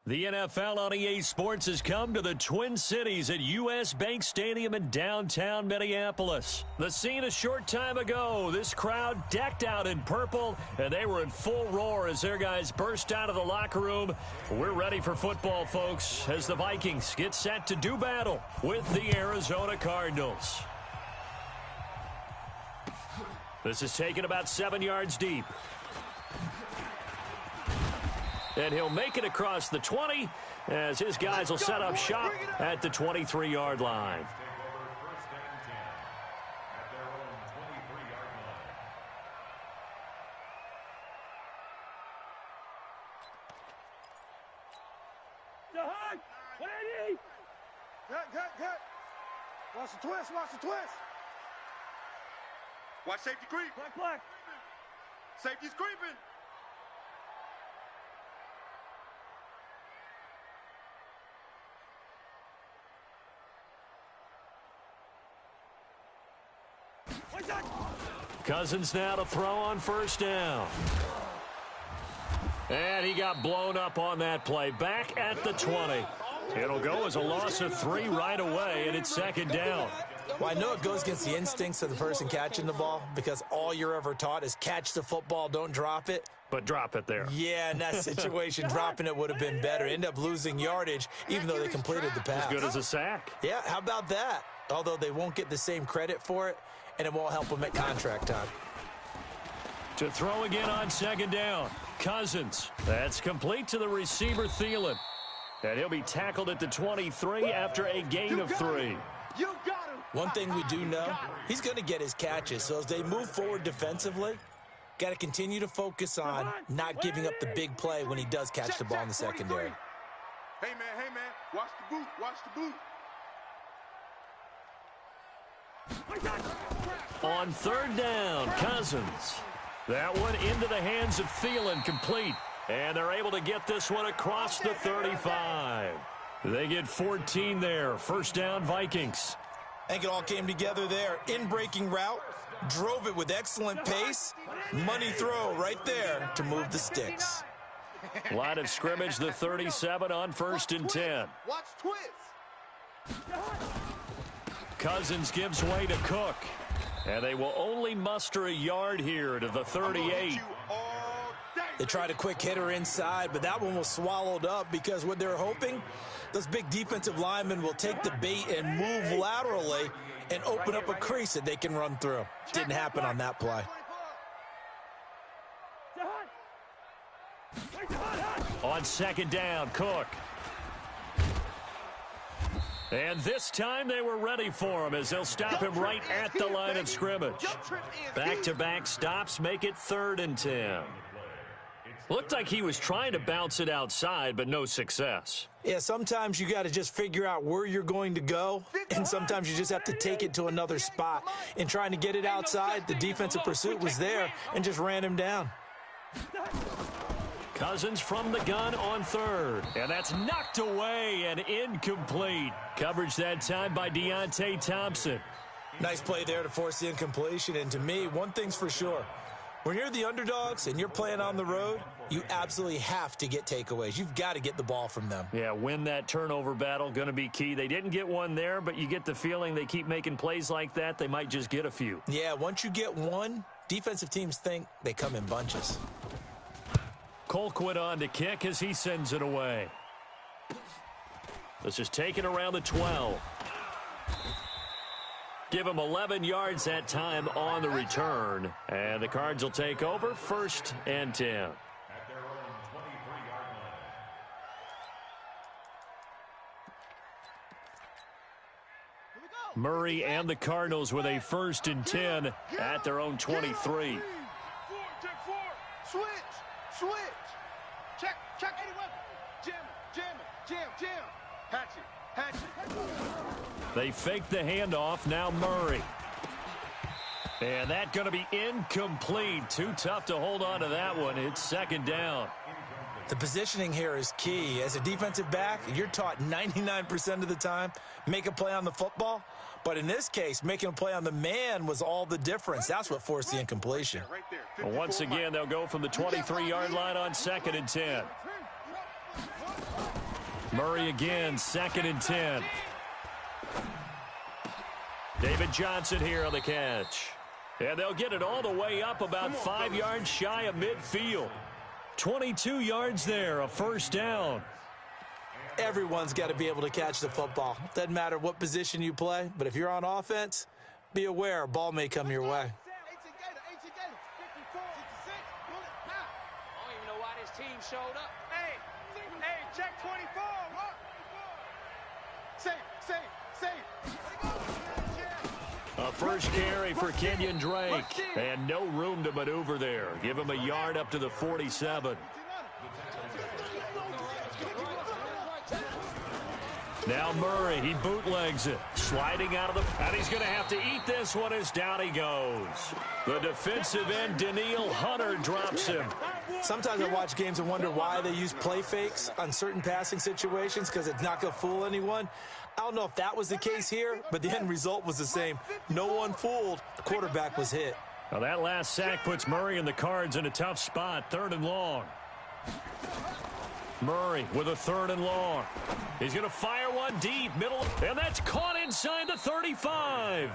The NFL on EA Sports has come to the Twin Cities at U.S. Bank Stadium in downtown Minneapolis. The scene a short time ago, this crowd decked out in purple, and they were in full roar as their guys burst out of the locker room. We're ready for football, folks, as the Vikings get set to do battle with the Arizona Cardinals. This is taken about 7 yards deep. And he'll make it across the 20 as his guys will set up shop at the 23-yard line. Cut. Watch the twist. Watch safety creep. Black. Safety's creeping. Cousins now to throw on first down. And he got blown up on that play. Back at the 20. It'll go as a loss of 3 right away, and it's second down. Well, I know it goes against the instincts of the person catching the ball because all you're ever taught is catch the football, don't drop it. But drop it there. Yeah, in that situation, dropping it would have been better. End up losing yardage, even though they completed the pass. As good as a sack. Yeah, how about that? Although they won't get the same credit for it, and it won't help them at contract time. To throw again on second down. Cousins. That's complete to the receiver, Thielen. And he'll be tackled at the 23 after a gain of 3. One thing we do know, he's going to get his catches. So as they move forward defensively, got to continue to focus on not giving up the big play when he does catch the ball in the secondary. Hey, man. Watch the boot. On third down, Cousins. That one into the hands of Thielen, complete. And they're able to get this one across the 35. They get 14 there. First down, Vikings. I think it all came together there. In-breaking route, drove it with excellent pace. Money throw right there to move the sticks. Line of scrimmage, the 37 on first and 10. Watch twist. Cousins gives way to Cook. And they will only muster a yard here to the 38. They tried a quick hitter inside, but that one was swallowed up because what they're hoping, those big defensive linemen will take the bait and move laterally and open up a crease that they can run through. Didn't happen on that play. On second down, Cook. And this time they were ready for him as they'll stop him right at the line of scrimmage. Back-to-back stops make it 3rd and 10. Looked like he was trying to bounce it outside, but no success. Yeah, sometimes you got to just figure out where you're going to go, and sometimes you just have to take it to another spot. In trying to get it outside, the defensive pursuit was there and just ran him down. Cousins from the gun on third. And that's knocked away and incomplete. Coverage that time by Deontay Thompson. Nice play there to force the incompletion. And to me, one thing's for sure. When you're the underdogs and you're playing on the road, you absolutely have to get takeaways. You've got to get the ball from them. Yeah, win that turnover battle, going to be key. They didn't get one there, but you get the feeling they keep making plays like that, they might just get a few. Yeah, once you get one, defensive teams think they come in bunches. Colquitt on to kick as he sends it away. This is taken around the 12. Give him 11 yards that time on the return. And the Cards will take over 1st and 10. At their own 23-yard line. Murray and the Cardinals with a 1st and 10 at their own 23. Switch. Check. Jam. Hatch it. They fake the handoff. Now Murray. And that's going to be incomplete. Too tough to hold on to that one. It's 2nd down. The positioning here is key. As a defensive back, you're taught 99% of the time, make a play on the football. But in this case, making a play on the man was all the difference. That's what forced the incompletion. Well, once again, they'll go from the 23-yard line on 2nd and 10. Murray again, 2nd and 10. David Johnson here on the catch. And they'll get it all the way up about 5 yards shy of midfield. 22 yards there, a first down. Everyone's got to be able to catch the football. Doesn't matter what position you play, but if you're on offense, be aware a ball may come your way. I don't even know why this team showed up. Hey, check 24. Safe. A first carry for Kenyon Drake. And no room to maneuver there. Give him a yard up to the 47. Now Murray, he bootlegs it. Sliding out of the... And he's going to have to eat this one as down he goes. The defensive end, Daniil Hunter, drops him. Sometimes I watch games and wonder why they use play fakes on certain passing situations, because it's not going to fool anyone. I don't know if that was the case here, but the end result was the same. No one fooled. The quarterback was hit. Now that last sack puts Murray and the Cards in a tough spot, 3rd and long. Murray with a 3rd and long. He's going to fire one deep, middle, and that's caught inside the 35.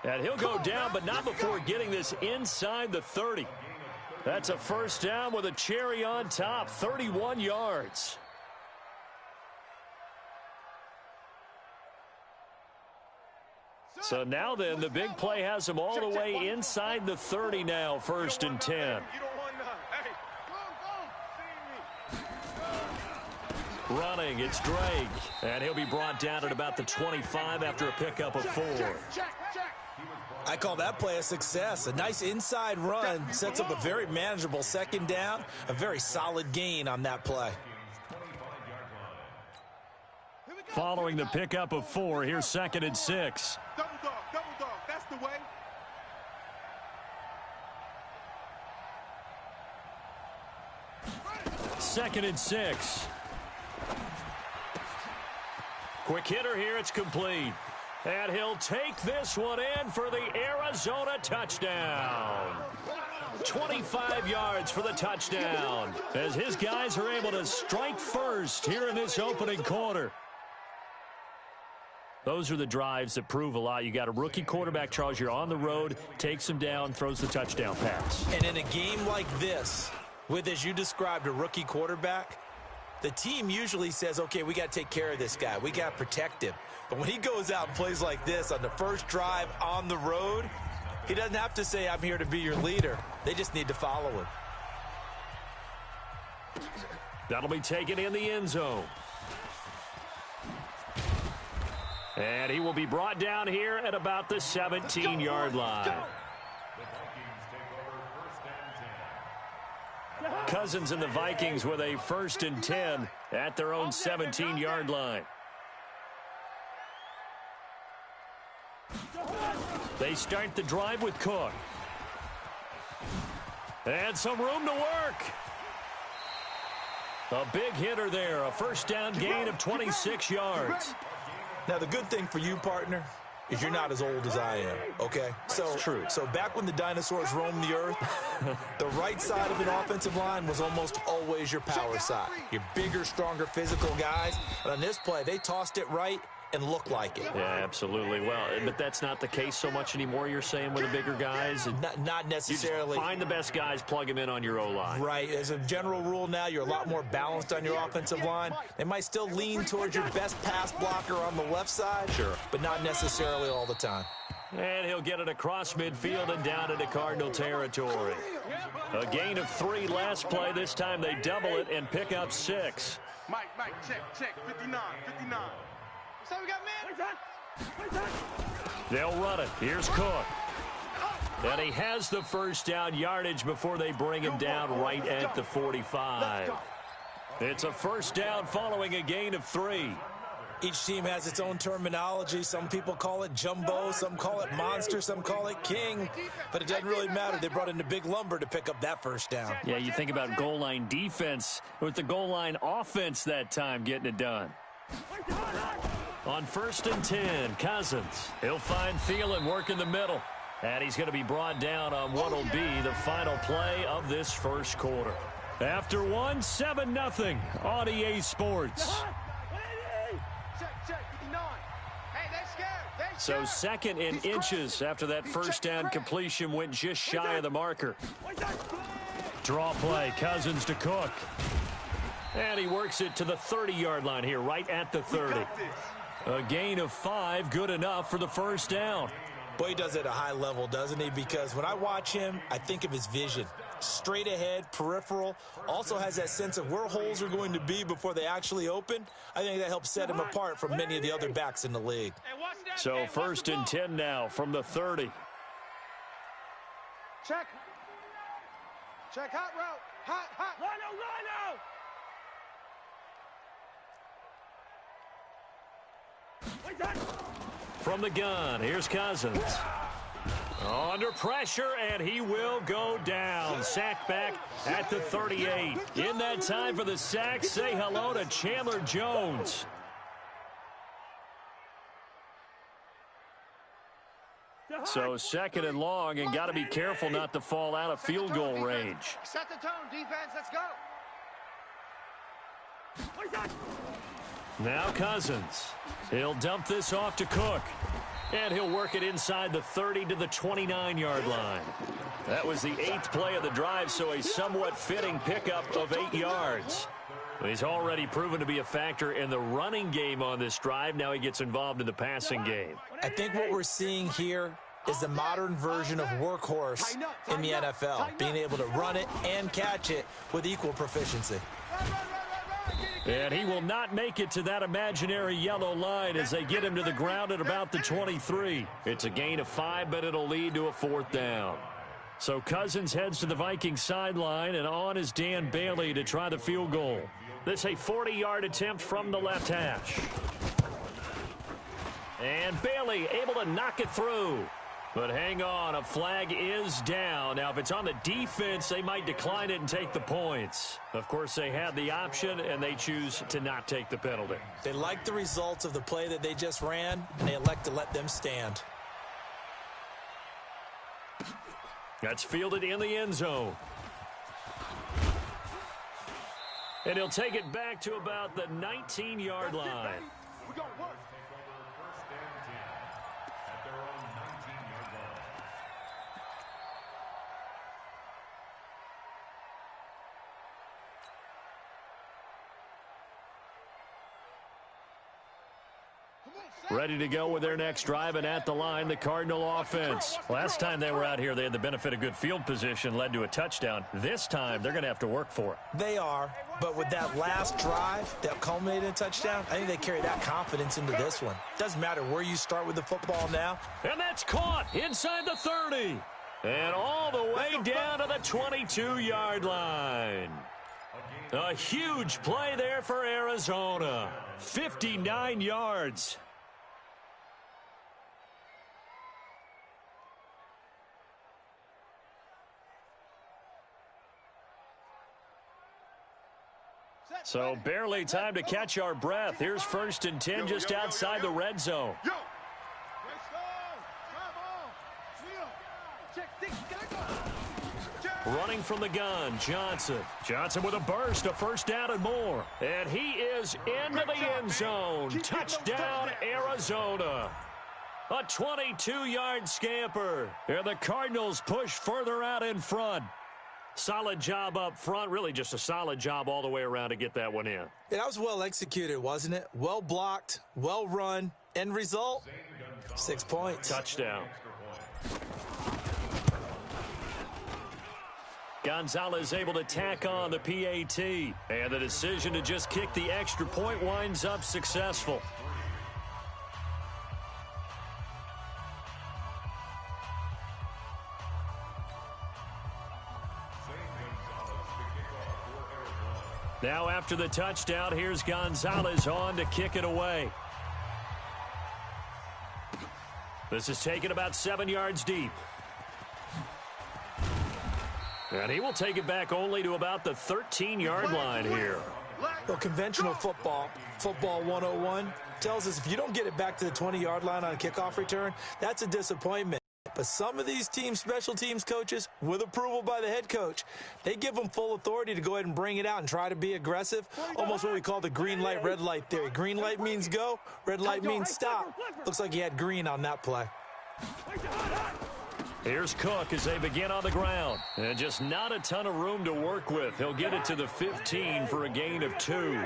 And he'll go down, but not before getting this inside the 30. That's a first down with a cherry on top, 31 yards. So now then, the big play has him all the way inside the 30 now, 1st and 10. Running, it's Drake. And he'll be brought down at about the 25 after a pickup of 4. I call that play a success. A nice inside run sets up a very manageable 2nd down. A very solid gain on that play. Following the pickup of 4, here's 2nd and 6. Double dog, that's the way. Second and 6. Quick hitter here, it's complete. And he'll take this one in for the Arizona touchdown. 25 yards for the touchdown as his guys are able to strike first here in this opening quarter. Those are the drives that prove a lot. You got a rookie quarterback, Charles. You're on the road, takes him down, throws the touchdown pass. And in a game like this, with, as you described, a rookie quarterback, the team usually says, okay, we got to take care of this guy. We got to protect him. But when he goes out and plays like this on the first drive on the road, he doesn't have to say, I'm here to be your leader. They just need to follow him. That'll be taken in the end zone. And he will be brought down here at about the 17-yard line. Cousins and the Vikings with a 1st and 10 at their own 17-yard line. They start the drive with Cook. And some room to work. A big hitter there, a first down gain of 26 yards. Now, the good thing for you, partner, is you're not as old as I am, okay? True. So back when the dinosaurs roamed the earth, the right side of an offensive line was almost always your power side. Your bigger, stronger, physical guys. And on this play, they tossed it right and looked like it. Yeah, absolutely. Well, but that's not the case so much anymore, you're saying, with the bigger guys? Not necessarily. You just find the best guys, plug them in on your O-line. Right. As a general rule now, you're a lot more balanced on your offensive line. They might still lean towards your best pass blocker on the left side. Sure. But not necessarily all the time. And he'll get it across midfield and down into Cardinal territory. A gain of 3 last play. This time they double it and pick up 6. Mike, check. 59. So we got man. They'll run it. Here's Cook. And he has the first down yardage before they bring him down right at the 45. It's a first down following a gain of 3. Each team has its own terminology. Some people call it jumbo, some call it monster, some call it king. But it doesn't really matter. They brought in the big lumber to pick up that first down. Yeah, you think about goal line defense with the goal line offense that time getting it done. On 1st and 10, Cousins. He'll find Thielen working the middle. And he's going to be brought down on what will be the final play of this first quarter. After 7-0 on EA Sports. So 2nd and inches after that first down completion went just shy of the marker. Draw play, Cousins to Cook. And he works it to the 30-yard line here, right at the 30. A gain of 5, good enough for the first down. Boy, he does it at a high level, doesn't he? Because when I watch him, I think of his vision. Straight ahead, peripheral, also has that sense of where holes are going to be before they actually open. I think that helps set him apart from many of the other backs in the league. So 1st and 10 now from the 30. Check. Check, hot route. Hot. From the gun, here's Cousins. Under pressure, and he will go down. Sacked back at the 38. In that time for the sack, say hello to Chandler Jones. So 2nd and long, and got to be careful not to fall out of field goal range. Set the tone, defense. Let's go. Now Cousins. He'll dump this off to Cook. And he'll work it inside the 30 to the 29-yard line. That was the 8th play of the drive, so a somewhat fitting pickup of 8 yards. He's already proven to be a factor in the running game on this drive. Now he gets involved in the passing game. I think what we're seeing here is the modern version of workhorse in the NFL, being able to run it and catch it with equal proficiency. And he will not make it to that imaginary yellow line as they get him to the ground at about the 23. It's a gain of 5, but it'll lead to a 4th down. So Cousins heads to the Vikings sideline, and on is Dan Bailey to try the field goal. This a 40-yard attempt from the left hash. And Bailey able to knock it through. But hang on, a flag is down. Now, if it's on the defense, they might decline it and take the points. Of course, they had the option, and they choose to not take the penalty. They like the results of the play that they just ran, and they elect to let them stand. That's fielded in the end zone. And he'll take it back to about the 19-yard line. We're going to work. Ready to go with their next drive, and at the line, the Cardinal offense. Last time they were out here, they had the benefit of good field position, led to a touchdown. This time, they're going to have to work for it. They are, but with that last drive that culminated in a touchdown, I think they carry that confidence into this one. Doesn't matter where you start with the football now. And that's caught inside the 30. And all the way down to the 22-yard line. A huge play there for Arizona. 59 yards. So barely time to catch our breath. Here's 1st and 10 just outside the red zone. Running from the gun, Johnson. Johnson with a burst, a 1st down and more. And he is into the end zone. Touchdown, Arizona. A 22-yard scamper. And the Cardinals push further out in front. Solid job up front. Really just a solid job all the way around to get that one in. Yeah, that was well executed, wasn't it? Well blocked, well run. End result, 6 points. Touchdown. Gonzalez able to tack on the PAT. And the decision to just kick the extra point winds up successful. Now after the touchdown, here's Gonzalez on to kick it away. This is taken about 7 yards deep. And he will take it back only to about the 13-yard line here. Well, conventional football 101, tells us if you don't get it back to the 20-yard line on a kickoff return, that's a disappointment. But some of these special teams coaches, with approval by the head coach, they give them full authority to go ahead and bring it out and try to be aggressive, almost what we call the green light, red light theory. Green light means go, red light means stop. Looks like he had green on that play. Here's Cook as they begin on the ground. And just not a ton of room to work with. He'll get it to the 15 for a gain of 2.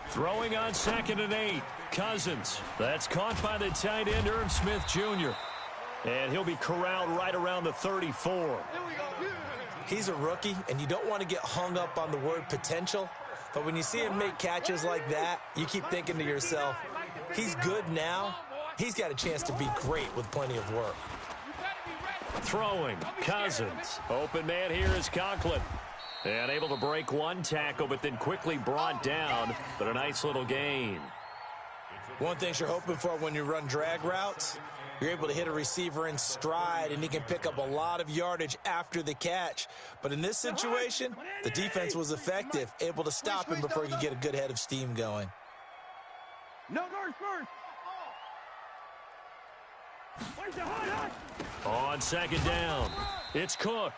Throwing on 2nd and 8. Cousins. That's caught by the tight end, Irv Smith Jr. And he'll be corralled right around the 34. He's a rookie, and you don't want to get hung up on the word potential. But when you see him make catches like that, you keep thinking to yourself, he's good now. He's got a chance to be great with plenty of work. Throwing, Cousins. Open man here is Conklin. And able to break one tackle, but then quickly brought down. But a nice little gain. One thing you're hoping for when you run drag routes, you're able to hit a receiver in stride, and he can pick up a lot of yardage after the catch. But in this situation, the defense was effective, able to stop him before he could get a good head of steam going. No guards first. On 2nd down, it's Cook.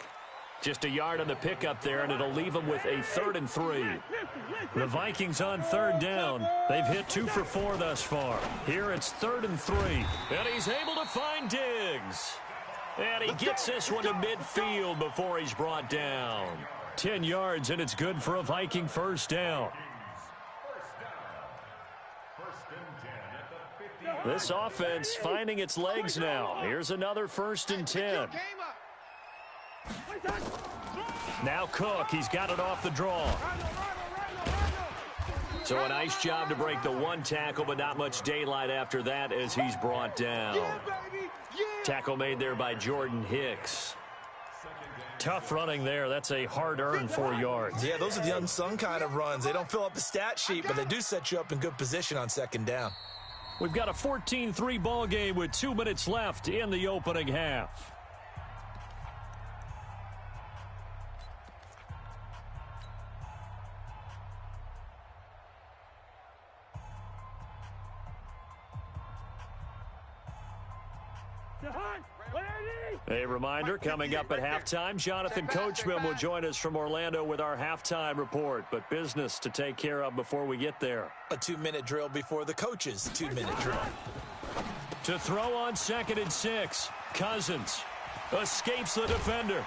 Just a yard on the pickup there, and it'll leave him with a 3rd and 3. The Vikings on 3rd down. They've hit 2 for 4 thus far. Here it's 3rd and 3. And he's able to find Diggs. And he gets this one to midfield before he's brought down. 10 yards, and it's good for a Viking first down. This offense finding its legs now. Here's another 1st and 10. Now Cook, he's got it off the draw. So a nice job to break the one tackle, but not much daylight after that as he's brought down. Tackle made there by Jordan Hicks. Tough running there. That's a hard-earned 4 yards. Yeah, those are the unsung kind of runs. They don't fill up the stat sheet, but they do set you up in good position on 2nd down. We've got a 14-3 ball game with 2 minutes left in the opening half. A reminder, coming up at halftime, Jonathan Coachman will join us from Orlando with our halftime report, but business to take care of before we get there. A 2-minute drill before the coach's 2-minute drill. To throw on 2nd and 6, Cousins escapes the defender.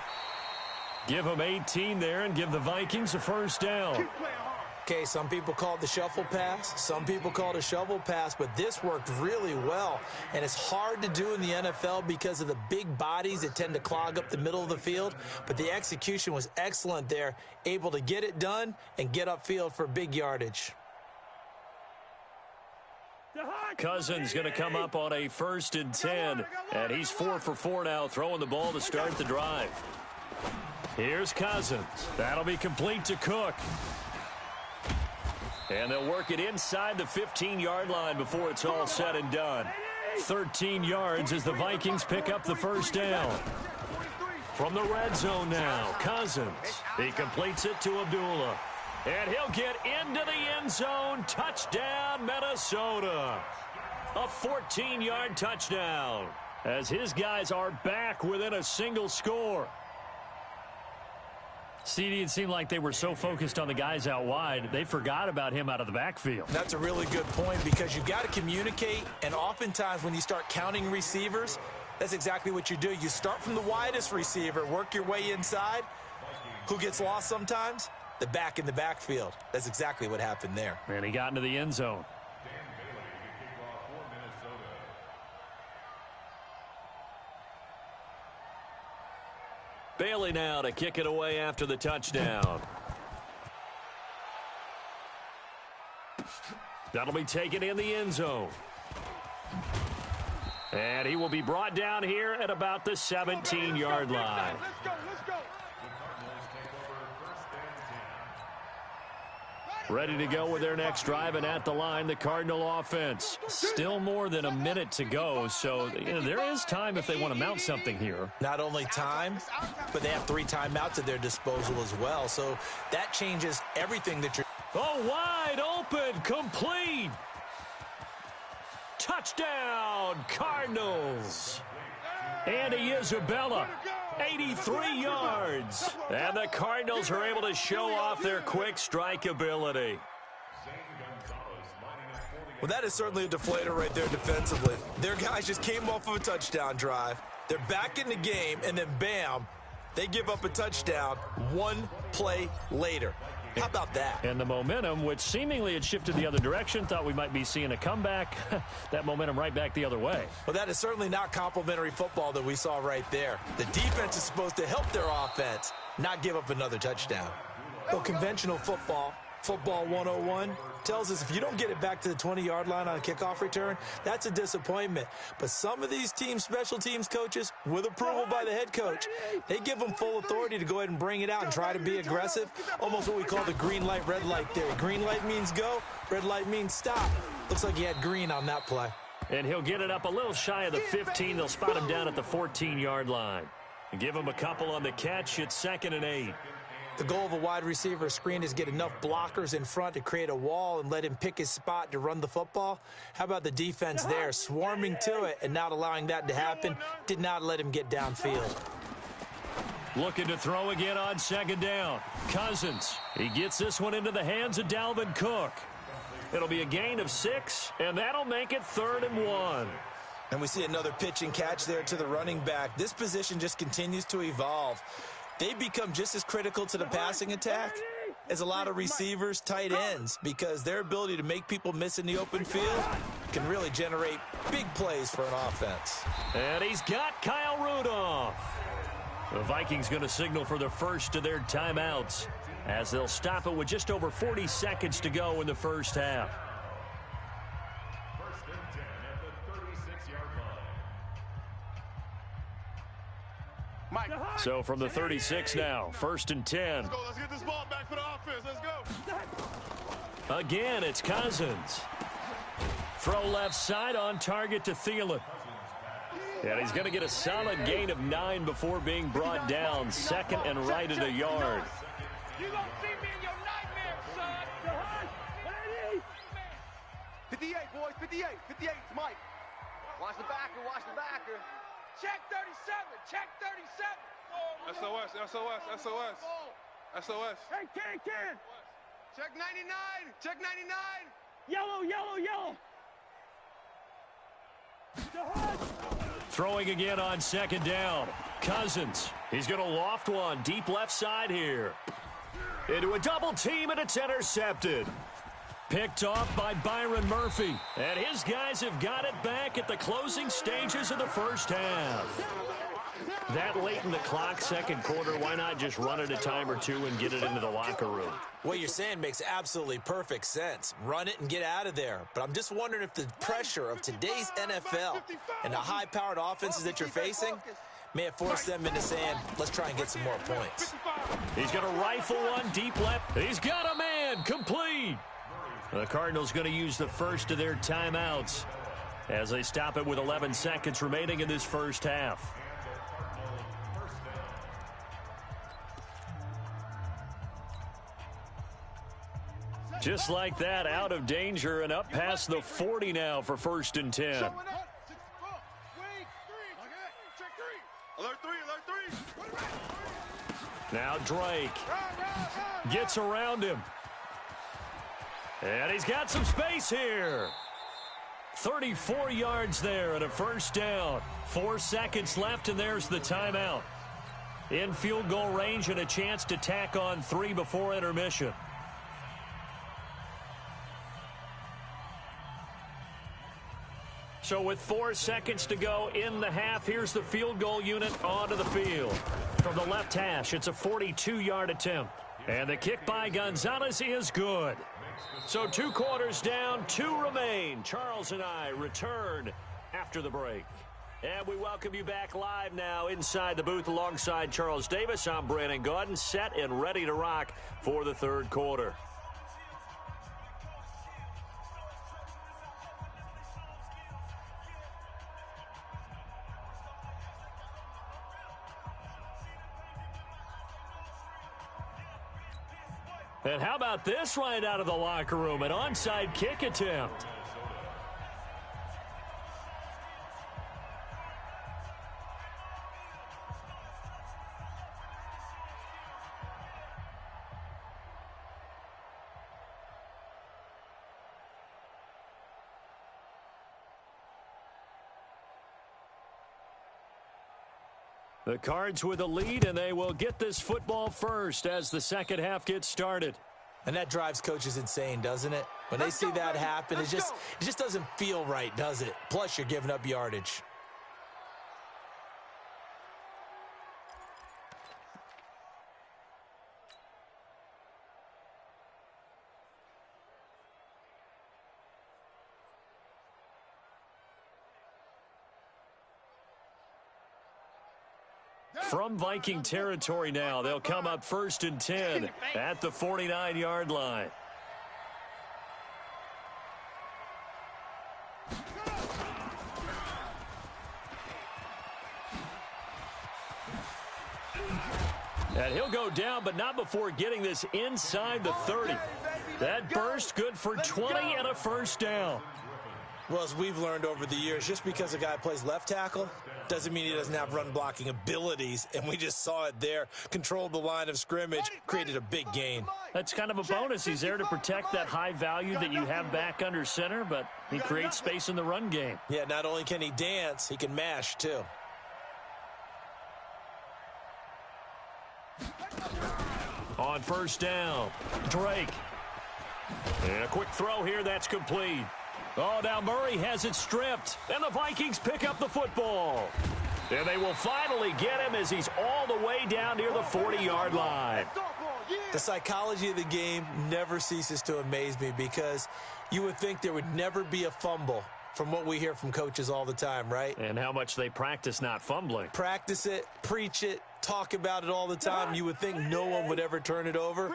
Give him 18 there and give the Vikings a first down. Okay, some people call it the shuffle pass. Some people call it a shovel pass, but this worked really well. And it's hard to do in the NFL because of the big bodies that tend to clog up the middle of the field. But the execution was excellent there, able to get it done and get upfield for big yardage. Cousins going to come up on a 1st and 10, and he's 4 for 4 now, throwing the ball to start the drive. Here's Cousins. That'll be complete to Cook. And they'll work it inside the 15-yard line before it's all said and done. 13 yards as the Vikings pick up the first down. From the red zone now, Cousins. He completes it to Abdullah. And he'll get into the end zone. Touchdown, Minnesota. A 14-yard touchdown as his guys are back within a single score. CD, it seemed like they were so focused on the guys out wide, they forgot about him out of the backfield. That's a really good point because you've got to communicate, and oftentimes when you start counting receivers, that's exactly what you do. You start from the widest receiver, work your way inside. Who gets lost sometimes? The back in the backfield. That's exactly what happened there. And he got into the end zone. Bailey now to kick it away after the touchdown. That'll be taken in the end zone. And he will be brought down here at about the 17-yard line. Ready to go with their next drive, and at the line, the Cardinal offense. Still more than a minute to go, so there is time if they want to mount something here. Not only time, but they have 3 timeouts at their disposal as well, so that changes everything that you're... Oh, wide open, complete. Touchdown, Cardinals. Andy Isabella, 83 yards. And the Cardinals are able to show off their quick strike ability. Well, that is certainly a deflator right there defensively. Their guys just came off of a touchdown drive. They're back in the game, and then bam, they give up a touchdown one play later. How about that? And the momentum, which seemingly had shifted the other direction, thought we might be seeing a comeback. That momentum right back the other way. Well, that is certainly not complimentary football that we saw right there. The defense is supposed to help their offense, not give up another touchdown. Well, conventional football 101, tells us if you don't get it back to the 20-yard line on a kickoff return, that's a disappointment. But some of these teams, special teams coaches, with approval by the head coach, they give them full authority to go ahead and bring it out and try to be aggressive, almost what we call the green light, red light theory. Green light means go, red light means stop. Looks like he had green on that play. And he'll get it up a little shy of the 15. They'll spot him down at the 14-yard line. And give him a couple on the catch. It's 2nd and 8. The goal of a wide receiver screen is get enough blockers in front to create a wall and let him pick his spot to run the football. How about the defense there, swarming to it and not allowing that to happen? Did not let him get downfield. Looking to throw again on 2nd down. Cousins. He gets this one into the hands of Dalvin Cook. It'll be a gain of 6, and that'll make it 3rd and 1. And we see another pitch and catch there to the running back. This position just continues to evolve. They become just as critical to the passing attack as a lot of receivers, tight ends, because their ability to make people miss in the open field can really generate big plays for an offense. And he's got Kyle Rudolph. The Vikings going to signal for the first of their timeouts as they'll stop it with just over 40 seconds to go in the first half. First and 10 at the 36-yard line. Mike. So from the 36 now, 1st and 10. Let's go. Let's get this ball back for the offense. Let's go. Again, it's Cousins. Throw left side on target to Thielen. And he's going to get a solid gain of 9 before being brought down. 2nd and right at a yard. You gonna see me in your nightmares, son. 58, boys. 58. 58. It's Mike. Watch the backer. Watch the backer. Check 37. Check 37. SOS. SOS. SOS. SOS. Hey, Ken. Check 99. Check 99. Yellow. Throwing again on 2nd down. Cousins. He's going to loft one deep left side here. Into a double team, and it's intercepted. Picked off by Byron Murphy. And his guys have got it back at the closing stages of the first half. That late in the clock, 2nd quarter, why not just run it a time or two and get it into the locker room? What you're saying makes absolutely perfect sense. Run it and get out of there. But I'm just wondering if the pressure of today's NFL and the high-powered offenses that you're facing may have forced them into saying, let's try and get some more points. He's going to rifle one deep left. He's got a man complete. The Cardinals going to use the first of their timeouts as they stop it with 11 seconds remaining in this first half. Just like that, out of danger and up past the 40 now for 1st and 10. Alert 3. Now Drake gets around him. And he's got some space here. 34 yards there and a 1st down. 4 seconds left, and there's the timeout. In field goal range and a chance to tack on 3 before intermission. So with 4 seconds to go in the half, here's the field goal unit onto the field. From the left hash, it's a 42-yard attempt. And the kick by Gonzalez is good. So 2 quarters down, 2 remain. Charles and I return after the break. And we welcome you back live now inside the booth alongside Charles Davis. I'm Brandon Gordon, set and ready to rock for the 3rd quarter. And how about this right out of the locker room? An onside kick attempt. The Cards with a lead, and they will get this football first as the second half gets started. And that drives coaches insane, doesn't it? When they see that happen, it just doesn't feel right, does it? Plus, you're giving up yardage. From Viking territory now, they'll come up 1st and 10 at the 49-yard line. And he'll go down, but not before getting this inside the 30. That burst good for 20 and a first down. Well, as we've learned over the years, just because a guy plays left tackle doesn't mean he doesn't have run blocking abilities, and we just saw it there. Controlled the line of scrimmage, created a big gain. That's kind of a bonus. He's there to protect that high value that you have back under center, but he creates space in the run game. Yeah, not only can he dance, he can mash too. On first down, Drake. And a quick throw here, that's complete. Oh, now Murray has it stripped, and the Vikings pick up the football. And they will finally get him as he's all the way down near the 40-yard line. The psychology of the game never ceases to amaze me because you would think there would never be a fumble from what we hear from coaches all the time, right? And how much they practice not fumbling. Practice it, preach it, talk about it all the time. You would think no one would ever turn it over.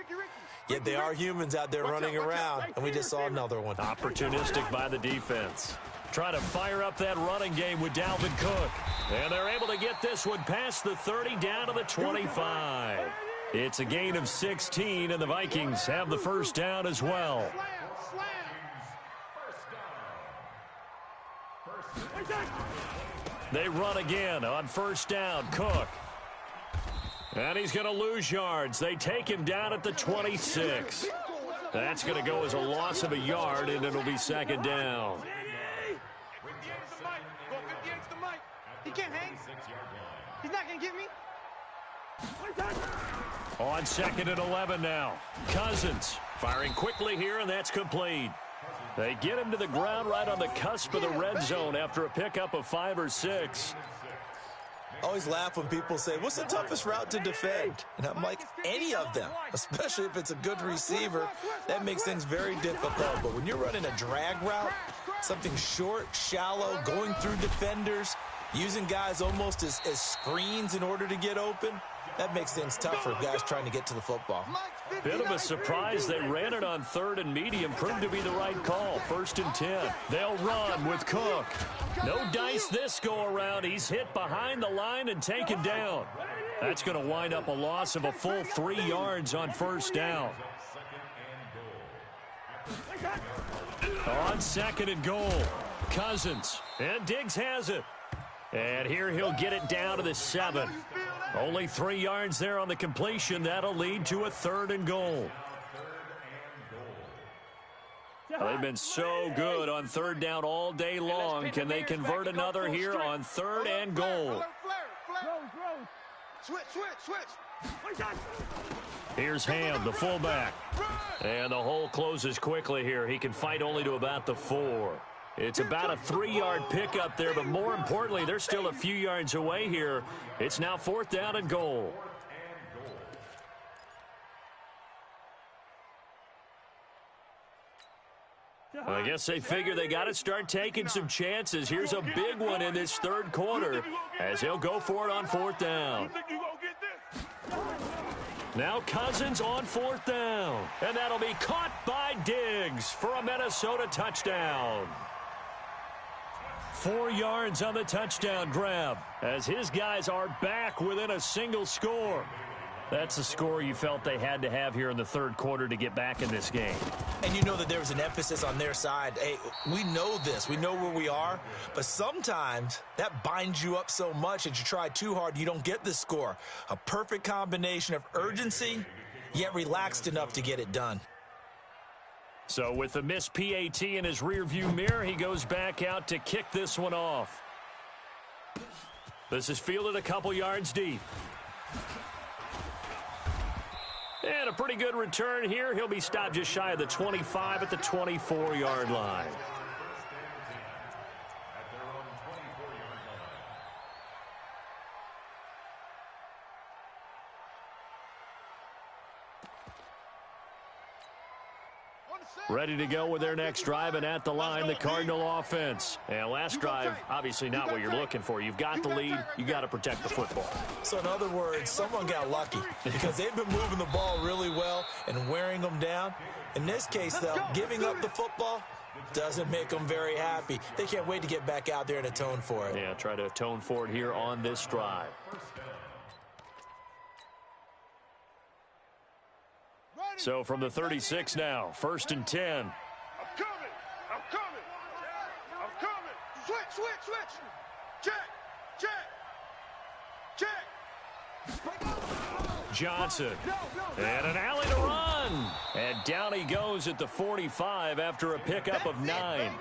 Yet they are humans out there running around, and we just saw another one. Opportunistic by the defense. Trying to fire up that running game with Dalvin Cook. And they're able to get this one past the 30 down to the 25. It's a gain of 16, and the Vikings have the first down as well. They run again on first down. Cook. And he's going to lose yards. They take him down at the 26. That's going to go as a loss of a yard, and it'll be second down. He can't hang. He's not going to get me. On 2nd and 11 now. Cousins firing quickly here, and that's complete. They get him to the ground right on the cusp of the red zone after a pickup of 5 or 6. I always laugh when people say, what's the toughest route to defend? And I'm like, any of them, especially if it's a good receiver. That makes things very difficult. But when you're running a drag route, something short, shallow, going through defenders, using guys almost as screens in order to get open, that makes things tough for guys trying to get to the football. Bit of a surprise. They ran it on 3rd and medium. Proved to be the right call. 1st and 10. They'll run with Cook. No dice this go around. He's hit behind the line and taken down. That's going to wind up a loss of a full 3 yards on first down. On 2nd and goal, Cousins. And Diggs has it. And here he'll get it down to the 7. Only 3 yards there on the completion. That'll lead to a 3rd and goal. They've been so good on 3rd down all day long. Can they convert another here on 3rd and goal? Switch. Here's Ham, the fullback. And the hole closes quickly here. He can fight only to about the 4. It's about a 3-yard pickup there, but more importantly, they're still a few yards away here. It's now 4th down and goal. I guess they figure they got to start taking some chances. Here's a big one in this 3rd quarter as he'll go for it on 4th down. Now Cousins on 4th down, and that'll be caught by Diggs for a Minnesota touchdown. 4 yards on the touchdown grab as his guys are back within a single score. That's a score you felt they had to have here in the 3rd quarter to get back in this game. And you know that there was an emphasis on their side. Hey, we know this. We know where we are. But sometimes that binds you up so much that you try too hard, you don't get the score. A perfect combination of urgency, yet relaxed enough to get it done. So with the missed PAT in his rearview mirror, he goes back out to kick this one off. This is fielded a couple yards deep. And a pretty good return here. He'll be stopped just shy of the 25 at the 24-yard line. Ready to go with their next drive, and at the line, the Cardinal offense. And last drive, obviously not what you're looking for. You've got the lead. You got to protect the football. So in other words, someone got lucky because they've been moving the ball really well and wearing them down. In this case, though, giving up the football doesn't make them very happy. They can't wait to get back out there and atone for it. Yeah, try to atone for it here on this drive. So from the 36 now, 1st and 10. I'm coming. I'm coming. I'm coming. Switch. Check. Johnson. And an alley to run. And down he goes at the 45 after a pickup of 9.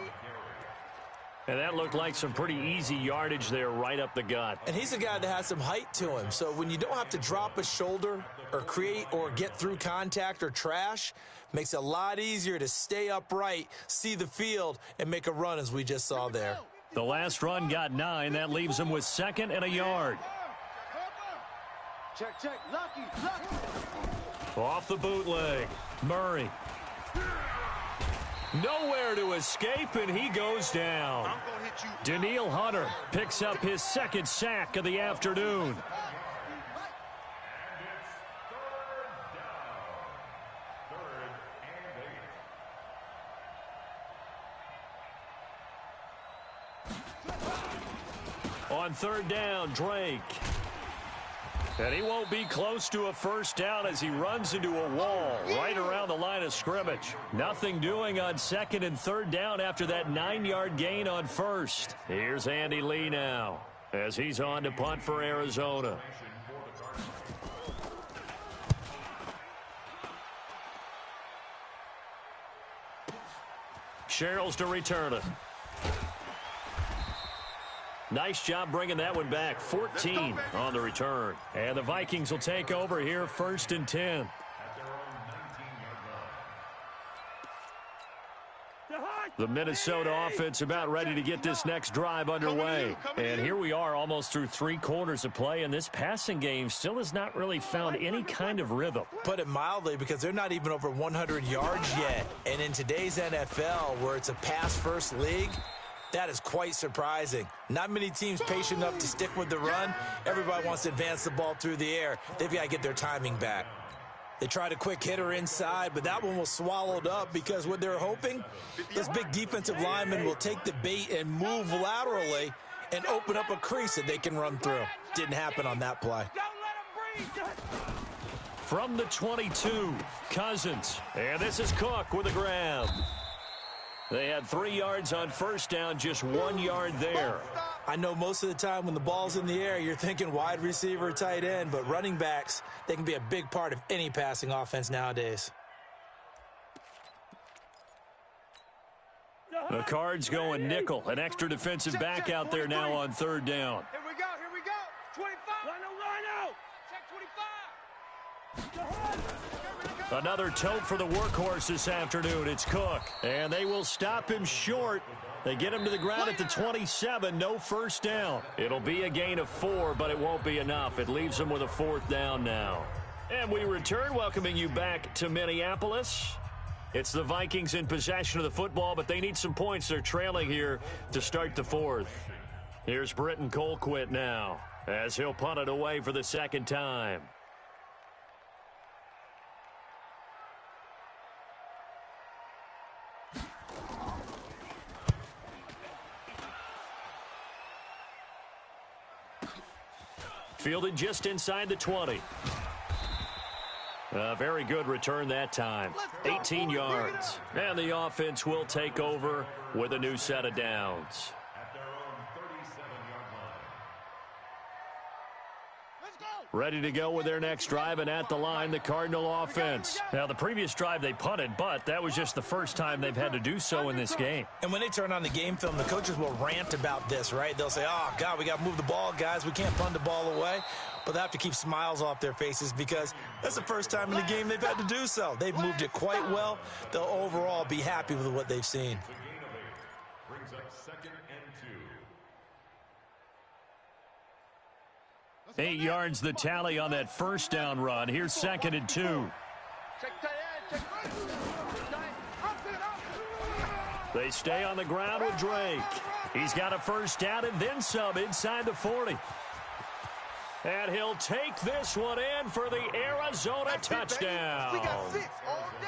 And that looked like some pretty easy yardage there right up the gut. And he's a guy that has some height to him. So when you don't have to drop a shoulder or create or get through contact or trash, makes it a lot easier to stay upright, see the field, and make a run as we just saw there. The last run got 9. That leaves him with 2nd and a yard. Check. Lucky. Off the bootleg. Murray. Nowhere to escape, and he goes down. I'm gonna hit you. Danielle Hunter picks up his 2nd sack of the afternoon. On 3rd down, Drake. And he won't be close to a 1st down as he runs into a wall right around the line of scrimmage. Nothing doing on 2nd and 3rd down after that 9-yard gain on 1st. Here's Andy Lee now as he's on to punt for Arizona. Sherrills to return it. Nice job bringing that one back. 14 on the return. And the Vikings will take over here, 1st and 10. The Minnesota offense about ready to get this next drive underway. And here we are almost through 3 quarters of play, and this passing game still has not really found any kind of rhythm. Put it mildly, because they're not even over 100 yards yet. And in today's NFL, where it's a pass-first league, that is quite surprising. Not many teams patient enough to stick with the run. Everybody wants to advance the ball through the air. They've got to get their timing back. They tried a quick hitter inside, but that one was swallowed up because what they're hoping, this big defensive lineman will take the bait and move laterally and open up a crease that they can run through. Didn't happen on that play. From the 22, Cousins. And this is Cook with a grab. They had 3 yards on 1st down, just 1 yard there. I know most of the time when the ball's in the air, you're thinking wide receiver, tight end, but running backs, they can be a big part of any passing offense nowadays. The Cards going nickel, an extra defensive back out there now on 3rd down. Here we go. 25. Rhino. Check 25. Another tote for the workhorse this afternoon. It's Cook. And they will stop him short. They get him to the ground at the 27. No 1st down. It'll be a gain of 4, but it won't be enough. It leaves them with a 4th down now. And we return, welcoming you back to Minneapolis. It's the Vikings in possession of the football, but they need some points. They're trailing here to start the 4th. Here's Britton Colquitt now as he'll punt it away for the 2nd time. Fielded just inside the 20. A very good return that time. 18 yards. And the offense will take over with a new set of downs. At their own 37-yard Ready to go with their next drive, and at the line, the Cardinal offense. Now, the previous drive they punted, but that was just the first time they've had to do so in this game. And when they turn on the game film, the coaches will rant about this, right? They'll say, oh, God, we got to move the ball, guys. We can't punt the ball away. But they have to keep smiles off their faces because that's the first time in the game they've had to do so. They've moved it quite well. They'll overall be happy with what they've seen. Brings up 2nd and 2. 8 yards the tally on that first down run. Here's 2nd and 2. They stay on the ground with Drake. He's got a first down and then some inside the 40. And he'll take this one in for the Arizona touchdown.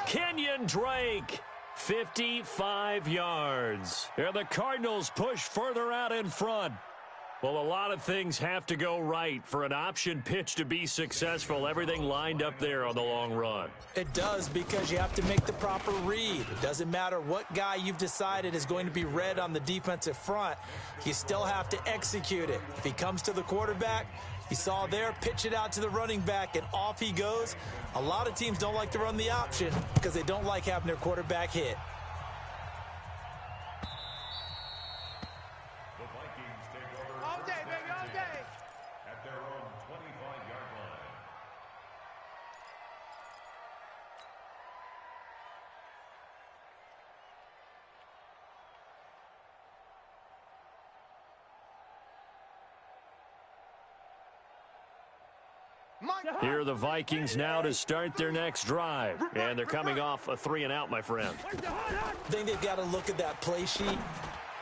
Kenyon Drake, 55 yards. And the Cardinals push further out in front. Well, a lot of things have to go right for an option pitch to be successful. Everything lined up there on the long run. It does, because you have to make the proper read. It doesn't matter what guy you've decided is going to be read on the defensive front. You still have to execute it. If he comes to the quarterback, you saw there, pitch it out to the running back, and off he goes. A lot of teams don't like to run the option because they don't like having their quarterback hit. The Vikings take over All day, baby, all day. at their own 25-yard line. Here are the Vikings now to start their next drive. And they're coming off a 3-and-out, my friend. I think they've got to look at that play sheet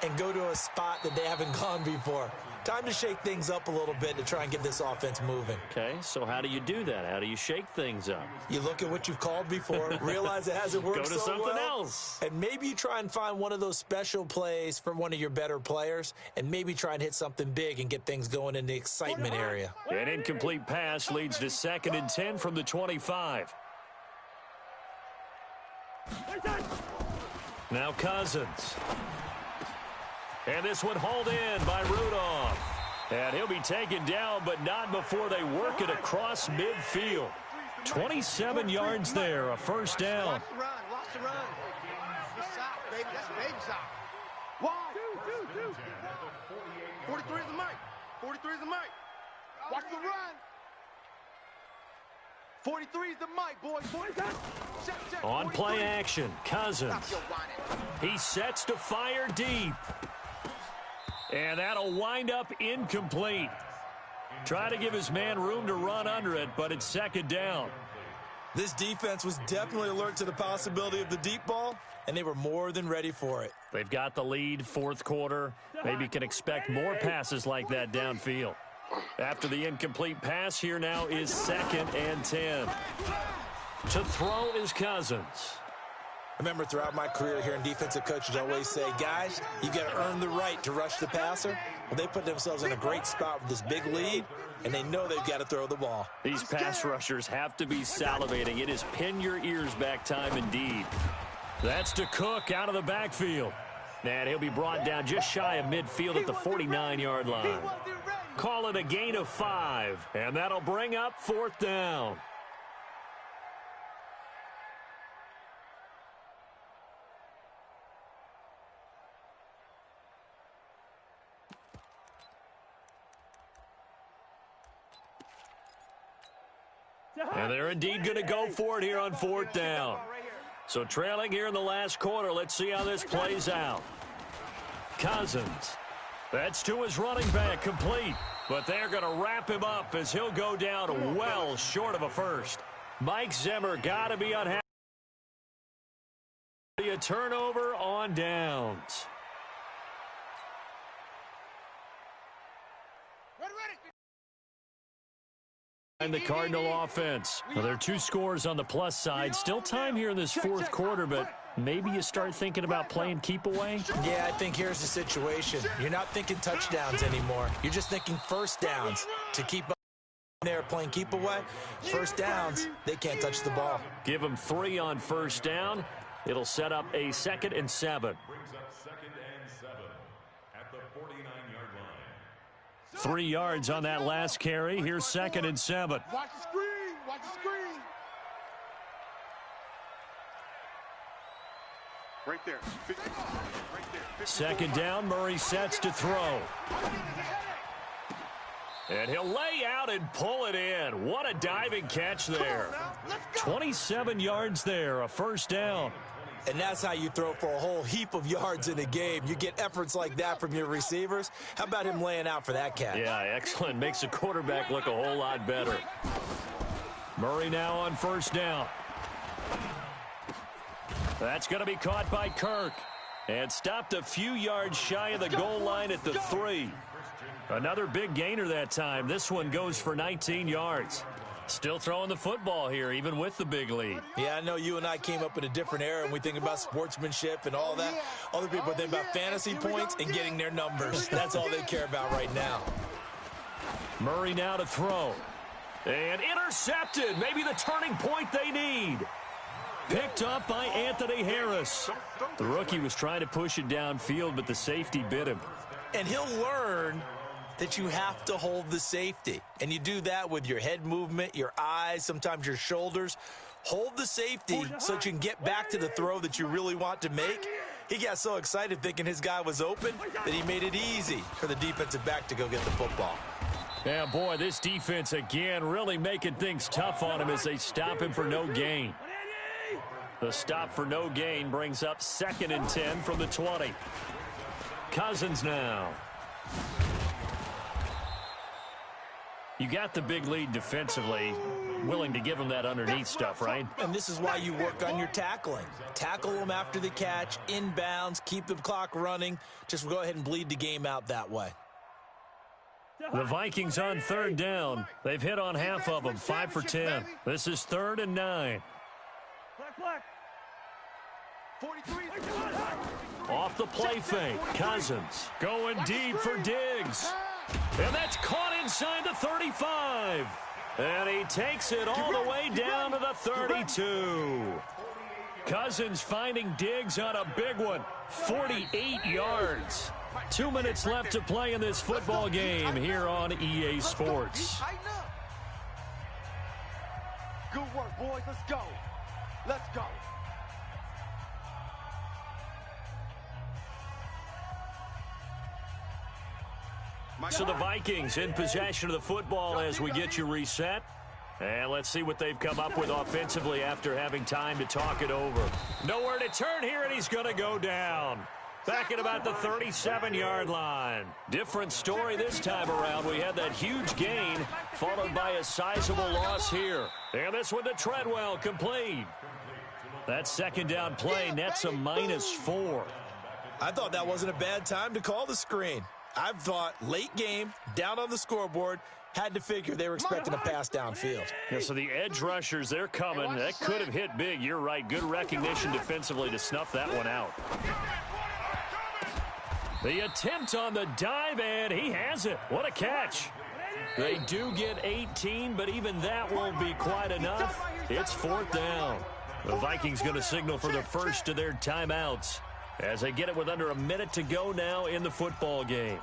and go to a spot that they haven't gone before. Time to shake things up a little bit to try and get this offense moving. Okay, so how do you do that? How do you shake things up? You look at what you've called before, realize it hasn't worked Go to so something well, else. and maybe you try and find one of those special plays from one of your better players, and maybe try and hit something big and get things going in the excitement area. An incomplete pass leads to 2nd and 10 from the 25. Now Cousins. And this one hauled in by Rudolph. And he'll be taken down, but not before they work it across midfield. 27 yards there, a first down. Lost the run. Good sock, baby. That's baby sock. 43 is the mic. 43 is the mic. Watch the run. 43 is the mic, boys. Check. On play 43. action, Cousins. Stop your whining. He sets to fire deep. And that'll wind up incomplete. Try to give his man room to run under it, but it's 2nd down. This defense was definitely alert to the possibility of the deep ball, and they were more than ready for it. They've got the lead, 4th quarter. Maybe can expect more passes like that downfield. After the incomplete pass, here now is 2nd and 10. To throw is Cousins. I remember throughout my career hearing defensive coaches always say, guys, you got to earn the right to rush the passer. Well, they put themselves in a great spot with this big lead, and they know they've got to throw the ball. These pass rushers have to be salivating. It is pin your ears back time indeed. That's to Cook out of the backfield. And he'll be brought down just shy of midfield at the 49-yard line. Call it a gain of 5, and that'll bring up 4th down. And they're indeed going to go for it here on 4th down. So trailing here in the last quarter, let's see how this plays out. Cousins. That's to his running back, complete. But they're going to wrap him up as he'll go down well short of a first. Mike Zimmer got to be unhappy. A turnover on downs. And the Cardinal offense. Well, there are 2 scores on the plus side. Still time here in this 4th quarter, but maybe you start thinking about playing keep away? Yeah, I think here's the situation. You're not thinking touchdowns anymore. You're just thinking first downs to keep up there playing keep away. First downs, they can't touch the ball. Give them 3 on first down. It'll set up a 2nd and 7. Brings up 2nd and 7 at the 49-yard line. 3 yards on that last carry. Here's 2nd and 7. Watch the screen. Watch the screen. Right there. Right there. 2nd down. Murray sets to throw. And he'll lay out and pull it in. What a diving catch there. 27 yards there, a 1st down. And that's how you throw for a whole heap of yards in a game. You get efforts like that from your receivers. How about him laying out for that catch? Yeah, excellent. Makes the quarterback look a whole lot better. Murray now on 1st down. That's going to be caught by Kirk. And stopped a few yards shy of the goal line at the 3. Another big gainer that time. This one goes for 19 yards. Still throwing the football here, even with the big lead. Yeah, I know you and I came up in a different era, and we think about sportsmanship and all that. Other people think about fantasy points and getting their numbers. That's all they care about right now. Murray now to throw. And intercepted. Maybe the turning point they need. Picked up by Anthony Harris. The rookie was trying to push it downfield, but the safety bit him. And he'll learn that you have to hold the safety. And you do that with your head movement, your eyes, sometimes your shoulders. Hold the safety so that you can get back to the throw that you really want to make. He got so excited thinking his guy was open that he made it easy for the defensive back to go get the football. Yeah, boy, this defense again really making things tough on him as they stop him for no gain. The stop for no gain brings up 2nd and 10 from the 20. Cousins now. You got the big lead defensively, willing to give him that underneath stuff, right? And this is why you work on your tackling. Tackle them after the catch, inbounds, keep the clock running. Just go ahead and bleed the game out that way. The Vikings on 3rd down. They've hit on half of them, 5 for 10. This is 3rd and 9. Off the play fake, Cousins going deep for Diggs. And that's caught inside the 35. And he takes it all the way down to the 32. Cousins finding Diggs on a big one, 48 yards. 2 minutes left to play in this football game here on EA Sports. Good work, boys. Let's go. Let's go. So the Vikings in possession of the football as we get you reset. And let's see what they've come up with offensively after having time to talk it over. Nowhere to turn here, and he's going to go down. Back at about the 37-yard line. Different story this time around. We had that huge gain, followed by a sizable loss here. And this one to Treadwell, complete. That 2nd down play nets a -4. I thought that wasn't a bad time to call the screen. I've thought late game, down on the scoreboard, had to figure they were expecting a pass downfield. Yeah, so the edge rushers, they're coming. That could have hit big. You're right. Good recognition defensively to snuff that one out. The attempt on the dive, and he has it. What a catch. They do get 18, but even that won't be quite enough. It's 4th down. The Vikings going to signal for the first of their timeouts as they get it with under a minute to go now in the football game.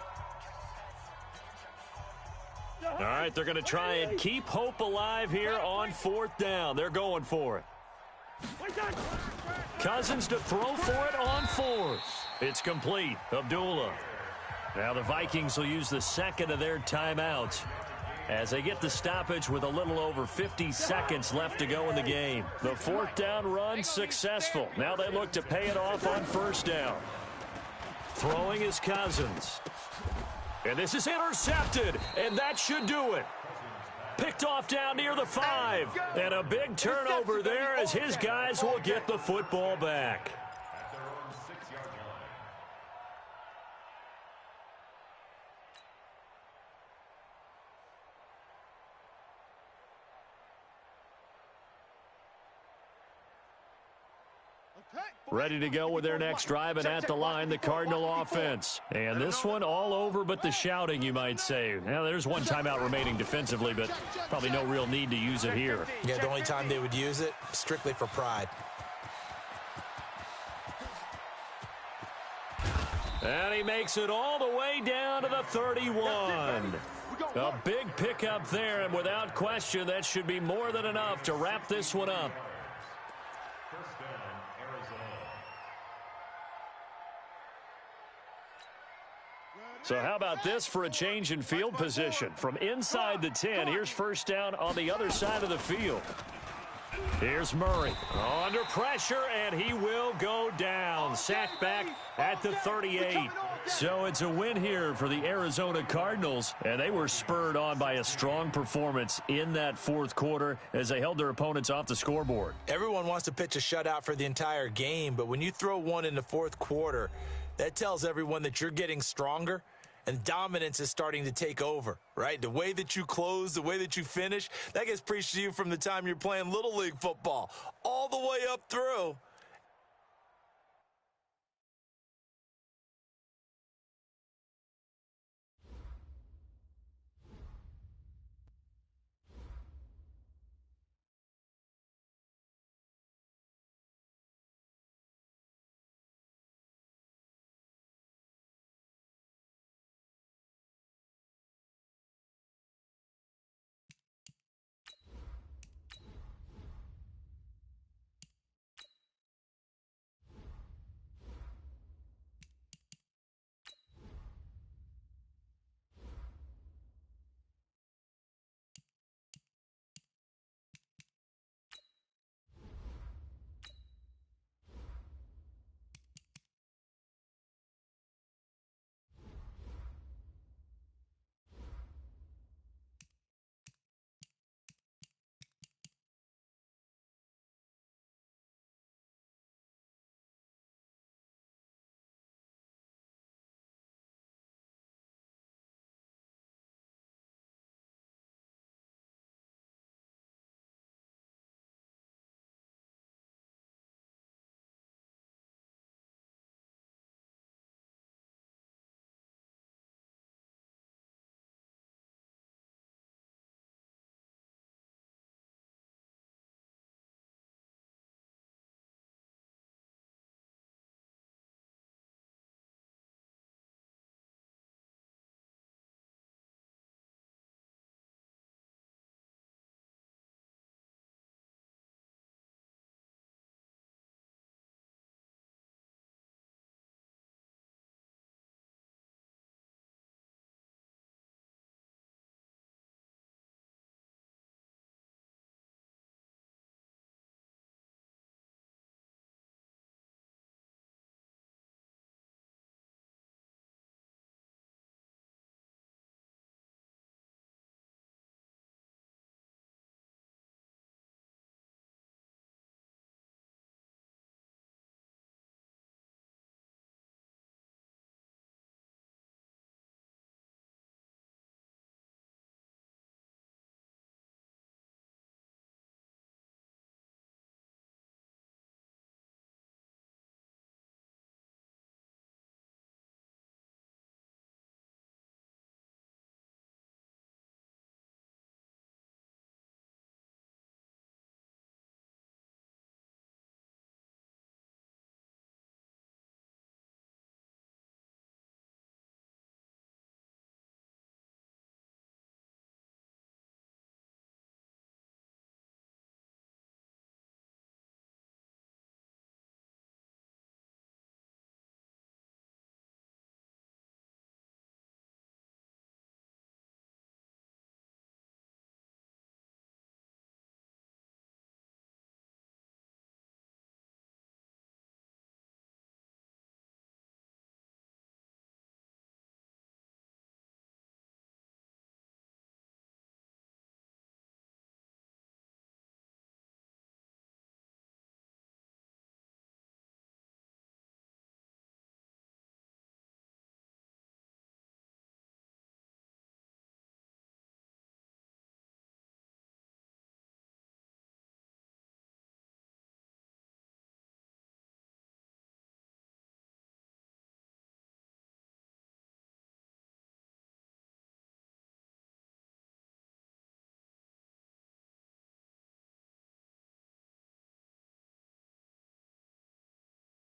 All right, they're going to try and keep hope alive here on 4th down. They're going for it. Cousins to throw for it on 4th. It's complete. Abdullah. Now the Vikings will use the 2nd of their timeouts as they get the stoppage with a little over 50 seconds left to go in the game. The 4th down run successful. Now they look to pay it off on 1st down. Throwing is Cousins. And this is intercepted, and that should do it. Picked off down near the 5. And a big turnover there as his guys will get the football back. Ready to go with their next drive, and at the line, the Cardinal offense. And this one all over but the shouting, you might say. Now, there's one timeout remaining defensively, but probably no real need to use it here. Yeah, the only time they would use it, strictly for pride. And he makes it all the way down to the 31. A big pickup there, and without question, that should be more than enough to wrap this one up. First down, Arizona. So how about this for a change in field position? From inside the 10, here's first down on the other side of the field. Here's Murray under pressure, and he will go down. Sacked back at the 38. So it's a win here for the Arizona Cardinals, and they were spurred on by a strong performance in that fourth quarter as they held their opponents off the scoreboard. Everyone wants to pitch a shutout for the entire game, but when you throw one in the fourth quarter, that tells everyone that you're getting stronger and dominance is starting to take over, right? The way that you close, the way that you finish, that gets preached to you from the time you're playing Little League football all the way up through.